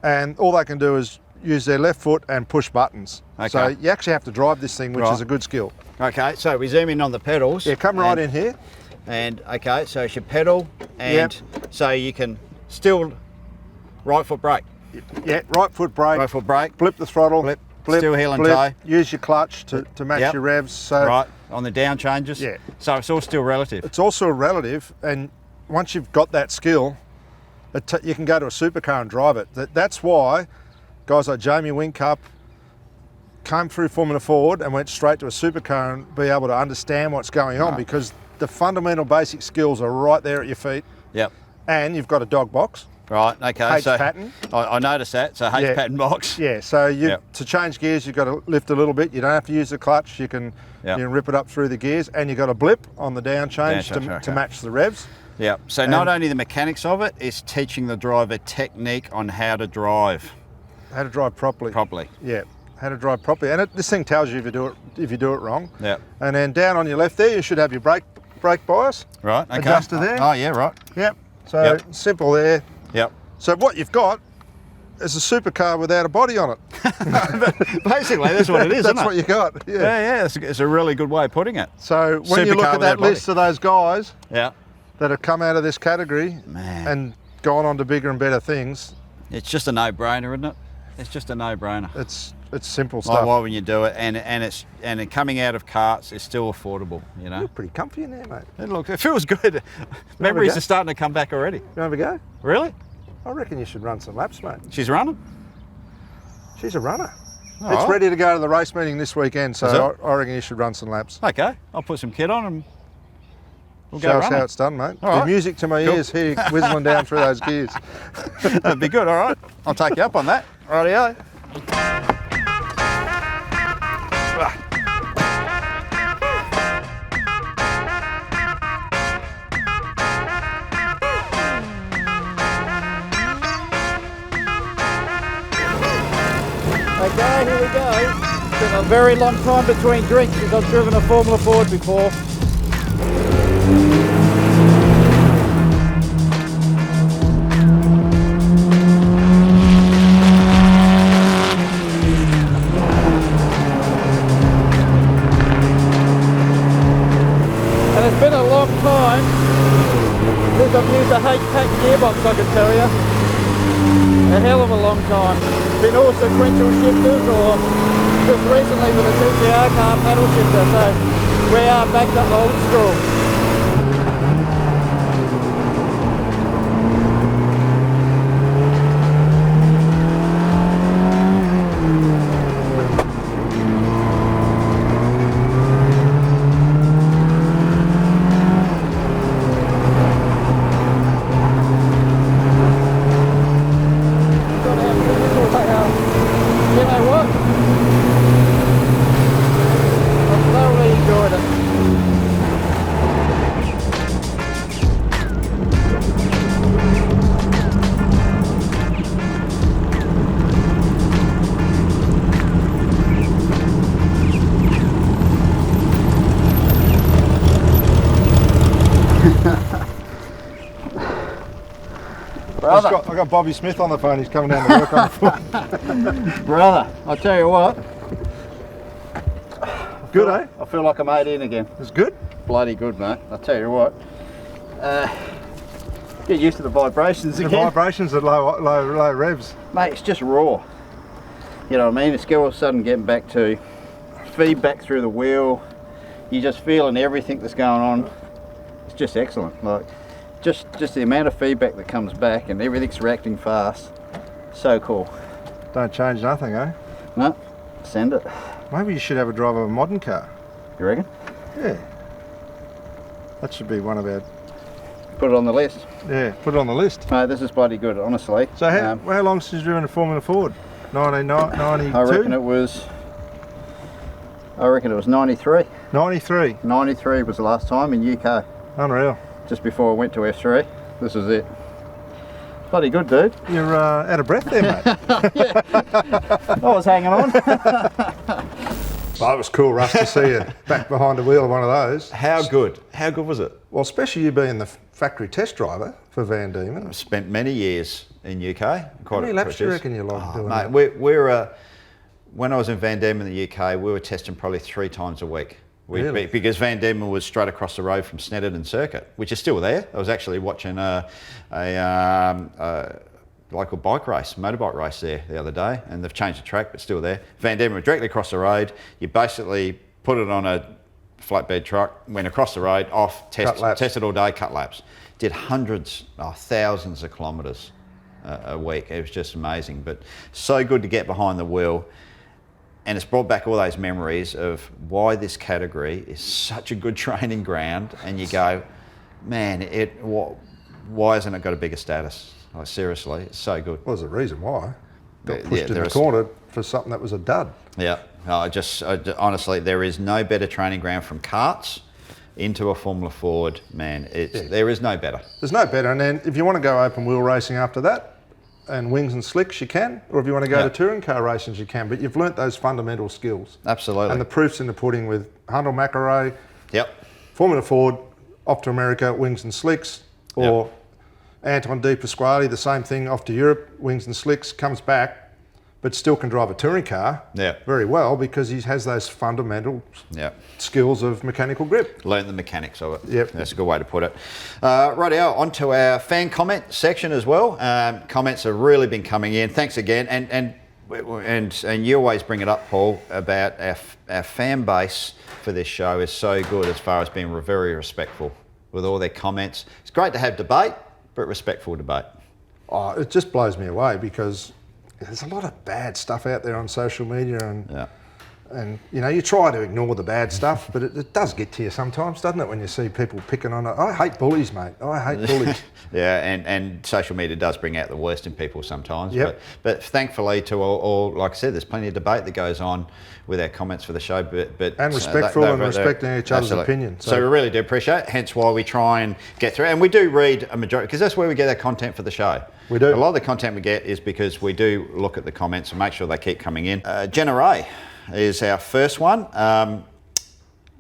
and all they can do is use their left foot and push buttons. Okay. So you actually have to drive this thing, which is a good skill. Okay, so we zoom in on the pedals. Yeah, come right in here. And okay, so it's your pedal and so you can still right foot brake. Yeah, right foot brake. Right foot brake. Blip the throttle. Blip. Still heel and toe. Use your clutch to match your revs. So right, on the down changes. Yeah. So it's all still relative. It's also relative, and once you've got that skill, you can go to a supercar and drive it. That's why guys like Jamie Whincup came through Formula Ford and went straight to a supercar and be able to understand what's going on because the fundamental basic skills are right there at your feet. Yep. And you've got a dog box. Right, okay. H pattern. I noticed that, so H pattern box. Yeah, so to change gears, you've got to lift a little bit. You don't have to use the clutch. You can rip it up through the gears, and you've got a blip on the down change to match the revs. Yeah, so not only the mechanics of it, it's teaching the driver technique on how to drive. How to drive properly. Yeah, how to drive properly. And this thing tells you if you do it wrong. Yeah. And then down on your left there, you should have your brake bias. Right, okay. Adjuster there. Oh, yeah, right. Yep. So simple there. Yep. So what you've got is a supercar without a body on it. Basically, that's what it is, isn't it? That's what you got. Yeah, it's a really good way of putting it. So when you look at that list of those guys that have come out of this category and gone on to bigger and better things. It's just a no-brainer, isn't it? It's just a no-brainer. It's simple stuff. Like why when you do it, and coming out of karts is still affordable, you know. You're pretty comfy in there, mate. It feels good. Memories are starting to come back already. You want to go? Really? I reckon you should run some laps, mate. She's running? She's a runner. It's ready to go to the race meeting this weekend, so I reckon you should run some laps. Okay, I'll put some kit on and we'll go running. Show us how it's done, mate. The music to my ears here, whistling down through those gears. That'd be good, all right. I'll take you up on that. Rightio. Okay, here we go. It's been a very long time between drinks because I've driven a Formula Ford before. And it's been a long time since I've used a H-pack gearbox, I can tell you. A hell of a long time. Been all sequential shifters or just recently with a TCR car paddle shifter, so we are back to old school. I got Bobby Smith on the phone. He's coming down to work on the foot. Brother, I'll tell you what. Good, eh? I feel like I'm 18 again. It's good. Bloody good, mate. I'll tell you what. Get used to the vibrations The again. vibrations at low revs. Mate, it's just raw. You know what I mean? It's all of a sudden getting back to feedback through the wheel. You're just feeling everything that's going on. It's just excellent. Like, just the amount of feedback that comes back and everything's reacting fast. So cool. Don't change nothing, eh? No, send it. Maybe you should have a drive of a modern car. You reckon? Yeah. That should be one of our... Put it on the list. Yeah, put it on the list. Mate, this is bloody good, honestly. So how long since you driven a Formula Ford? 1992? I reckon it was 93. 93. 93 was the last time in UK. Unreal. Just before I went to F3. This is it. Bloody good, dude. You're out of breath there, mate. I was hanging on. Well, it was cool, Russ, to see you back behind the wheel of one of those. How good? How good was it? Well, especially you being the factory test driver for Van Diemen. I've spent many years in UK. How many laps do you reckon you like doing that? Mate, we're when I was in Van Diemen in the UK, we were testing probably 3 times a week. Really? Because Van Diemen was straight across the road from Snetterton Circuit, which is still there. I was actually watching a local motorbike race there the other day, and they've changed the track, but still there. Van Diemen were directly across the road. You basically put it on a flatbed truck, went across the road, tested all day, cut laps. Did hundreds, thousands of kilometres a week. It was just amazing, but so good to get behind the wheel. And it's brought back all those memories of why this category is such a good training ground. And you go, man, why hasn't it got a bigger status? Like, seriously, it's so good. Well, there's a reason why. Got Yeah, pushed in the corner for something that was a dud. Yeah, honestly, there is no better training ground from karts into a Formula Ford. Man, there is no better. There's no better. And then if you want to go open wheel racing after that, and wings and slicks, you can. Or if you want to go to touring car races, you can. But you've learnt those fundamental skills. Absolutely. And the proof's in the pudding with Handel McElroy, Yep. Formula Ford, off to America, wings and slicks, or Anton De Pasquale, the same thing, off to Europe, wings and slicks, comes back, but still can drive a touring car very well because he has those fundamental skills of mechanical grip. Learn the mechanics of it. Yep. That's a good way to put it. Rightio, on to our fan comment section as well. Comments have really been coming in. Thanks again. And you always bring it up, Paul, about our fan base for this show is so good as far as being very respectful with all their comments. It's great to have debate, but respectful debate. Oh, it just blows me away because there's a lot of bad stuff out there on social media, and you know, you try to ignore the bad stuff, but it does get to you sometimes, doesn't it, when you see people picking on it. I hate bullies, mate. I hate bullies. Yeah, and social media does bring out the worst in people sometimes. Yep. But thankfully, to all, like I said, there's plenty of debate that goes on with our comments for the show. But and respectful and respecting each other's opinion. So we really do appreciate it, hence why we try and get through. And we do read a majority, because that's where we get our content for the show. We do. A lot of the content we get is because we do look at the comments and make sure they keep coming in. Jenna Ray is our first one.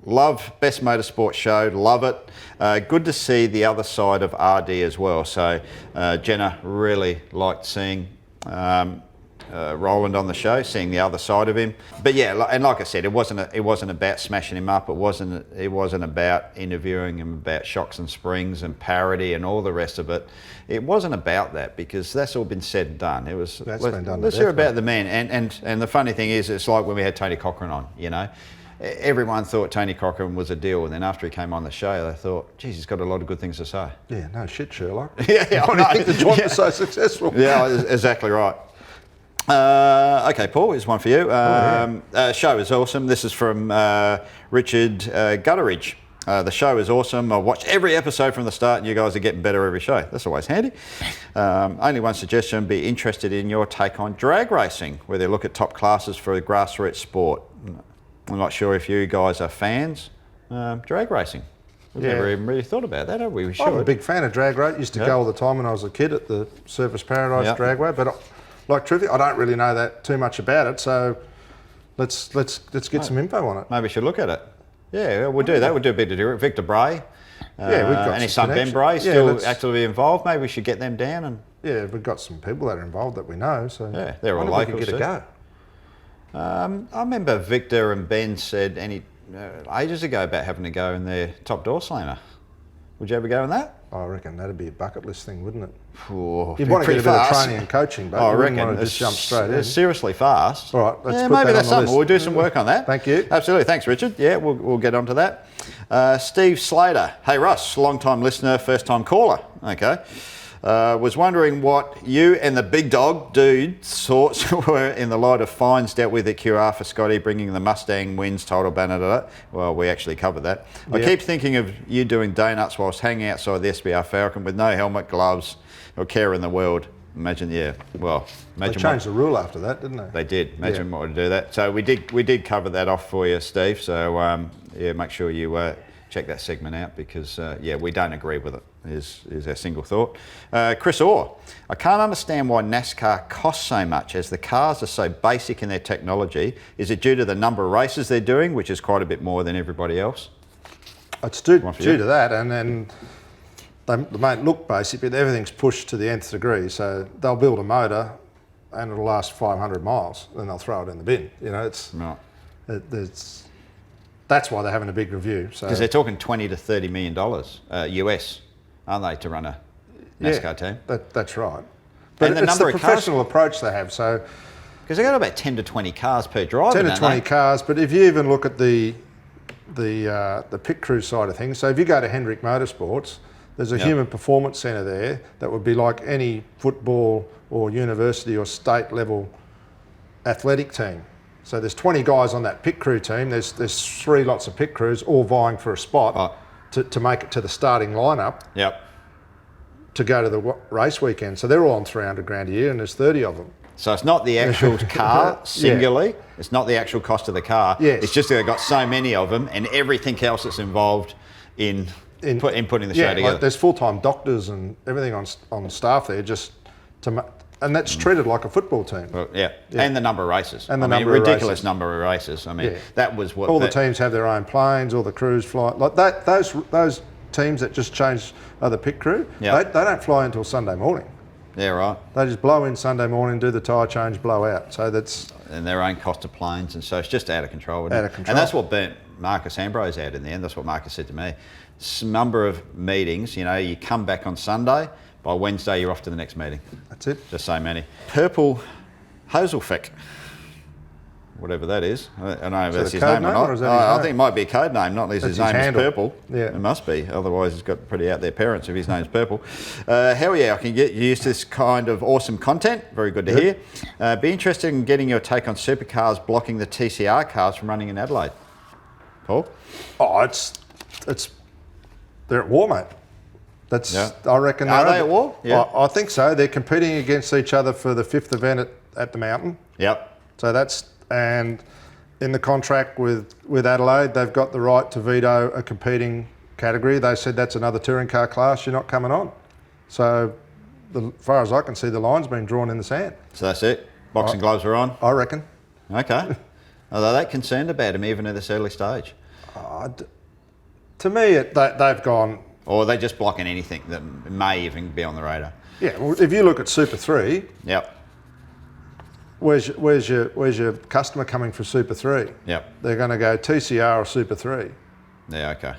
Love Best Motorsport Show, love it. Good to see the other side of RD as well. So Jenna really liked seeing Roland on the show, seeing the other side of him. But yeah, and like I said, it wasn't about smashing him up. It wasn't about interviewing him about shocks and springs and parody and all the rest of it. It wasn't about that, because that's all been said and done. It was let's hear about the man. And the funny thing is, it's like when we had Tony Cochran on. You know, everyone thought Tony Cochran was a deal, and then after he came on the show, they thought, geez, he's got a lot of good things to say. Yeah, no shit, Sherlock. Yeah, Why do you think the joint was so successful? Yeah, exactly right. Okay, Paul, here's one for you. Show is awesome. This is from Richard Gutteridge. The show is awesome. I watched every episode from the start, and you guys are getting better every show. That's always handy. Only one suggestion: be interested in your take on drag racing, where they look at top classes for a grassroots sport. I'm not sure if you guys are fans. Drag racing. We've never even really thought about that, have we? We should. I'm a big fan of drag race. Used to go all the time when I was a kid at the Surfers Paradise Dragway, but like trivia, I don't really know that too much about it. So let's get some info on it. Maybe we should look at it. Yeah, we'll do that. We'll do a bit of it. Victor Bray. We've got and his some son Ben connections. Bray still actively involved. Maybe we should get them down and. Yeah, we've got some people that are involved that we know. So they're all locals. locals. Get a go. I remember Victor and Ben said ages ago about having to go in their top door slammer. Would you ever go in that? I reckon that'd be a bucket list thing, wouldn't it? Oh, You'd want to get a bit of fast. training and coaching, but I you wouldn't reckon want to just jump straight in. It's seriously fast. All right, let's put maybe that that's on the something. list. We'll do some work on that. Thank you. Absolutely. Thanks, Richard. Yeah, we'll get onto that. Steve Slater. Hey, Russ, long-time listener, first-time caller. Okay. Was wondering what you and the big dog dude's thoughts were in the light of fines dealt with at QR for Scotty bringing the Mustang wins title banner. Well, we actually covered that. I keep thinking of you doing donuts whilst hanging outside the SBR Falcon with no helmet, gloves, or care in the world. Imagine, imagine. They changed the rule after that, didn't they? They did. Imagine what would do that. So we did cover that off for you, Steve. So make sure you check that segment out because we don't agree with it. Is our single thought. Chris Orr, I can't understand why NASCAR costs so much as the cars are so basic in their technology. Is it due to the number of races they're doing, which is quite a bit more than everybody else? It's due to that, and then they might look basic, but everything's pushed to the nth degree. So they'll build a motor, and it'll last 500 miles, then they'll throw it in the bin. You know, that's why they're having a big review. Because they're talking $20 to $30 million US, aren't they, to run a NASCAR team? That's right. But and it's the professional approach they have. So because they've got about 10 to 20 cars per driver. 10 to 20 cars, but if you even look at the pit crew side of things, so if you go to Hendrick Motorsports, there's a human performance centre there that would be like any football or university or state level athletic team. So there's 20 guys on that pit crew team. There's 3 lots of pit crews all vying for a spot to make it to the starting lineup. Yep. To go to the race weekend. So they're all on 300 grand a year, and there's 30 of them. So it's not the actual car singularly. It's not the actual cost of the car. Yes. It's just they've got so many of them, and everything else that's involved in putting the show together. Like there's full-time doctors and everything on staff there just and that's treated like a football team. Well, and the number of races. And the ridiculous number of races. I mean, that was what all the teams have their own planes. All the crews fly like that. Those teams that just changed the pit crew, they don't fly until Sunday morning. Yeah, right. They just blow in Sunday morning, do the tyre change, blow out. So that's and their own cost of planes, and so it's just out of control. Out of control. And that's what burnt Marcus Ambrose out in the end. That's what Marcus said to me. Number of meetings. You come back on Sunday. By Wednesday, you're off to the next meeting. That's it. Just so many. Purple Hazelfick, whatever that is. I don't know if that's his name or not. I think it might be a code name, not unless his name is Purple. Yeah. It must be. Otherwise, he's got pretty out there parents if his name's Purple. Hell yeah, I can get used to this kind of awesome content. Very good to hear. Be interested in getting your take on supercars blocking the TCR cars from running in Adelaide. Paul? Oh, they're at war, mate. I reckon. Are they at war? Yeah. I think so. They're competing against each other for the 5th event at the mountain. Yep. So and in the contract with Adelaide, they've got the right to veto a competing category. They said that's another touring car class, you're not coming on. So as far as I can see, the line's been drawn in the sand. So that's it? Boxing gloves are on? I reckon. Okay. Are they that concerned about him even at this early stage? To me, they've gone... Or are they just blocking anything that may even be on the radar? Yeah, well, if you look at Super 3... Yep. Where's your customer coming for Super 3? Yep. They're going to go TCR or Super 3. Yeah, okay.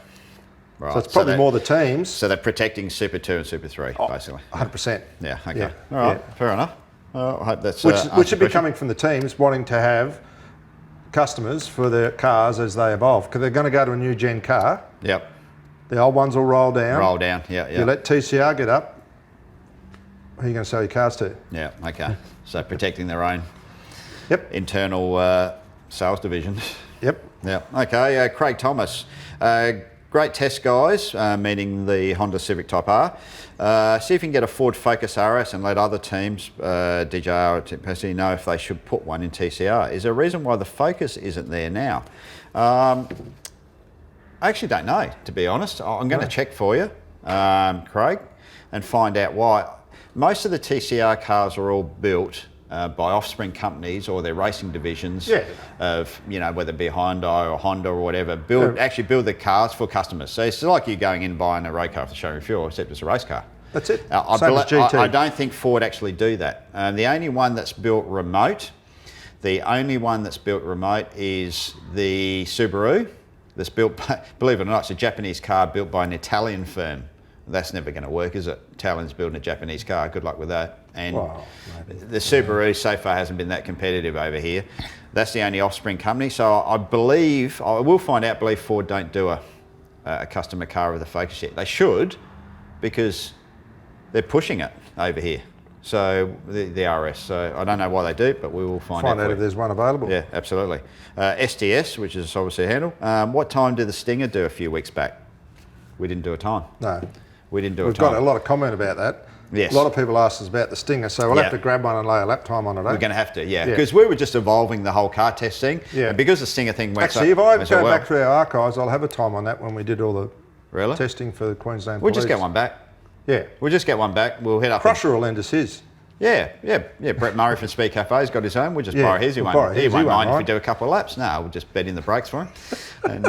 Right. So it's probably more the teams. So they're protecting Super 2 and Super 3, basically. 100%. Yeah, okay. Yeah. All right, fair enough. Well, I hope that's... Which should be coming from the teams wanting to have customers for their cars as they evolve. Because they're going to go to a new gen car. Yep. The old ones will roll down. Roll down, yeah. You let TCR get up, who are you going to sell your cars to? Yeah, okay. So protecting their own internal sales division. Yep. Yeah. Okay, Craig Thomas. Great test, guys, meaning the Honda Civic Type R. See if you can get a Ford Focus RS and let other teams, DJR or TPC, know if they should put one in TCR. Is there a reason why the Focus isn't there now? I actually don't know, to be honest. I'm going to check for you, Craig, and find out why. Most of the TCR cars are all built by offspring companies or their racing divisions of, whether it be Hyundai or Honda or whatever, actually build the cars for customers. So it's like you going in and buying a road car for the showroom fuel, except it's a race car. That's it. Same as GT. I don't think Ford actually do that. The only one that's built remote is the Subaru. that's built by, believe it or not, it's a Japanese car built by an Italian firm. That's never going to work, is it? Italians building a Japanese car. Good luck with that. And the Subaru so far hasn't been that competitive over here. That's the only offspring company. So I believe, I will find out, believe Ford don't do a customer car of the Focus yet. They should, because they're pushing it over here. So the RS. So I don't know why they do, but we will find out if there's one available. Yeah, absolutely. STS, which is obviously a handle. What time did the Stinger do a few weeks back? We didn't do a time. No. We didn't do We've a time. got a lot of comment about that. Yes. A lot of people asked us about the Stinger, so we'll have to grab one and lay a lap time on it. We're going to have to, because we were just evolving the whole car test thing. Yeah. And because the Stinger thing went actually, if I go back through our archives, I'll have a time on that when we did all the testing for the Queensland We'll Police. just get one back. Yeah. We'll just get one back. We'll head up. Crusher will lend us his. Yeah. Brett Murray from Speed Cafe's got his own. We'll just borrow his. He won't mind if we do a couple of laps. No, we'll just bed in the brakes for him. And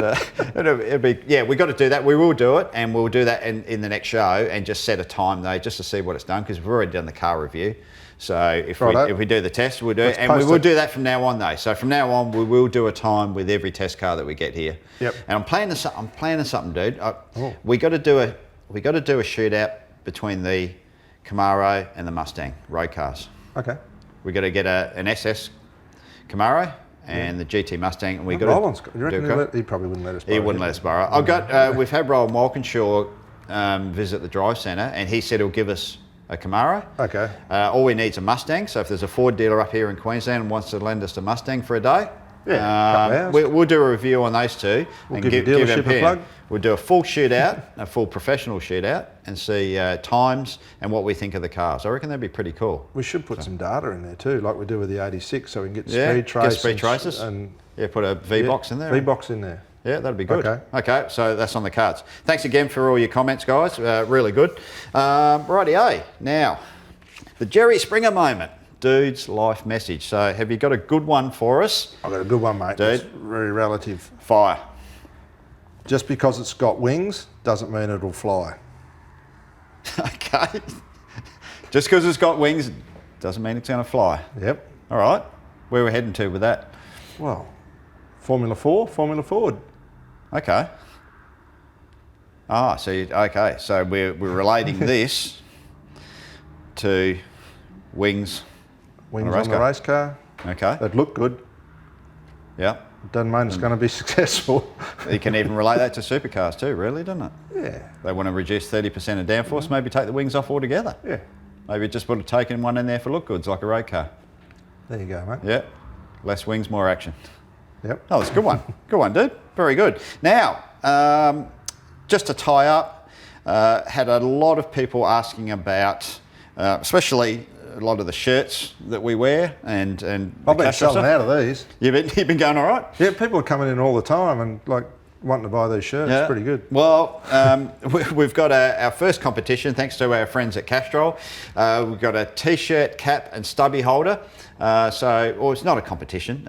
it'll be, we've got to do that. We will do it, and we'll do that in the next show and just set a time though, just to see what it's done, because we've already done the car review. So if we do the test, we'll do it, and we will do that from now on though. So from now on, we will do a time with every test car that we get here. Yep. And I'm planning something, dude. We got to do a shootout between the Camaro and the Mustang road cars. Okay. We got to get an SS Camaro and the GT Mustang, and we got Roland's got. You reckon he probably wouldn't let us borrow? He wouldn't let us borrow. I've got. We've had Roland Walkinshaw visit the drive centre, and he said he'll give us a Camaro. Okay. All we need is a Mustang. So if there's a Ford dealer up here in Queensland and wants to lend us a Mustang for a day, we'll do a review on those two. We'll give the dealership a plug. We'll do a full shootout, a full professional shootout, and see times and what we think of the cars. I reckon that'd be pretty cool. We should put some data in there too, like we do with the 86, so we can get speed traces. And put a V-box in there. V-box in there. Yeah, that'd be good. Okay, so that's on the cards. Thanks again for all your comments, guys. Really good. Rightio. Now, the Jerry Springer moment. Dude's life message. So have you got a good one for us? I've got a good one, mate. Dude. It's very relative. Fire. Just because it's got wings doesn't mean it'll fly. Okay. Just because it's got wings doesn't mean it's going to fly. Yep. All right. Where are we heading to with that? Well, Formula Ford. Okay. So we're relating this to wings on the race car. Okay. That look good. Yeah. Doesn't mean it's going to be successful. You can even relate that to supercars too, really, doesn't it? Yeah. They want to reduce 30% of downforce, maybe take the wings off altogether. Yeah. Maybe just put one in there for look goods, like a road car. There you go, mate. Yeah. Less wings, more action. Yep. Oh, that's a good one. Good one, dude. Very good. Now, just to tie up, had a lot of people asking about, especially a lot of the shirts that we wear, and I've been selling out of these. You've been going all right? Yeah, people are coming in all the time and wanting to buy these shirts. Yeah. It's pretty good. Well, we've got our first competition thanks to our friends at Castrol. We've got a t-shirt, cap and stubby holder. It's not a competition.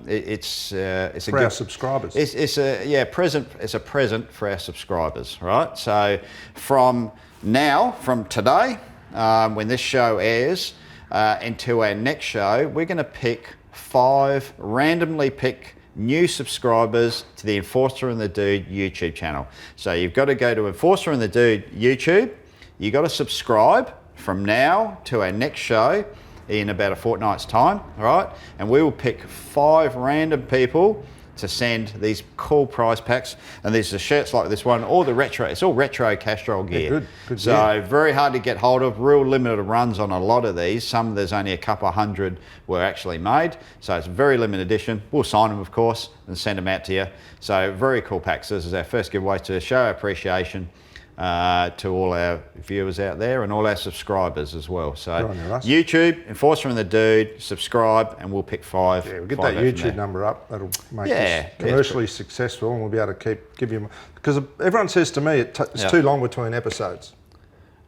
It's for our subscribers. It's a present for our subscribers, right? So from today, when this show airs, until our next show, we're going to randomly pick new subscribers to the Enforcer and the Dude YouTube channel. So you've got to go to Enforcer and the Dude YouTube. You've got to subscribe from now to our next show in about a fortnight's time, all right? And we will pick 5 random people to send these cool prize packs, and these are shirts like this one, all the retro, it's all retro Castrol gear. Yeah, good so gear. Very hard to get hold of, real limited runs on a lot of these. Some there's only a couple hundred were actually made, so it's a very limited edition. We'll sign them, of course, and send them out to you. So very cool packs. This is our first giveaway to show our appreciation to all our viewers out there and all our subscribers as well. So YouTube, Enforcer and the Dude, subscribe, and we'll pick 5. Yeah, we'll get that YouTube number up. That'll make us commercially successful, and we'll be able to give you, because everyone says to me it's too long between episodes.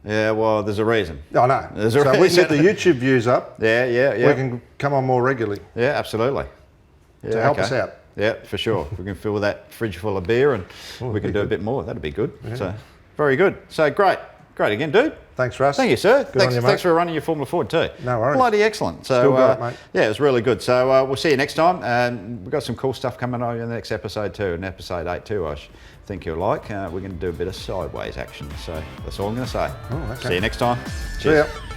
Yeah, well, there's a reason. I know. So we can get the YouTube views up. Yeah. We can come on more regularly. Yeah, absolutely. Yeah, to help us out. Yeah, for sure. We can fill that fridge full of beer, and we can do a bit more. That'd be good. Yeah. So. Very good. So great. Great again, dude. Thanks, Russ. Thank you, sir. Good on you, mate. Thanks for running your Formula Ford too. No worries. Bloody excellent. So, Still got it, mate. Yeah, it was really good. So we'll see you next time. We've got some cool stuff coming on in the next episode too, and episode 8 too, I think you'll like. We're going to do a bit of sideways action. So that's all I'm going to say. Oh, okay. See you next time. See Cheers. ya.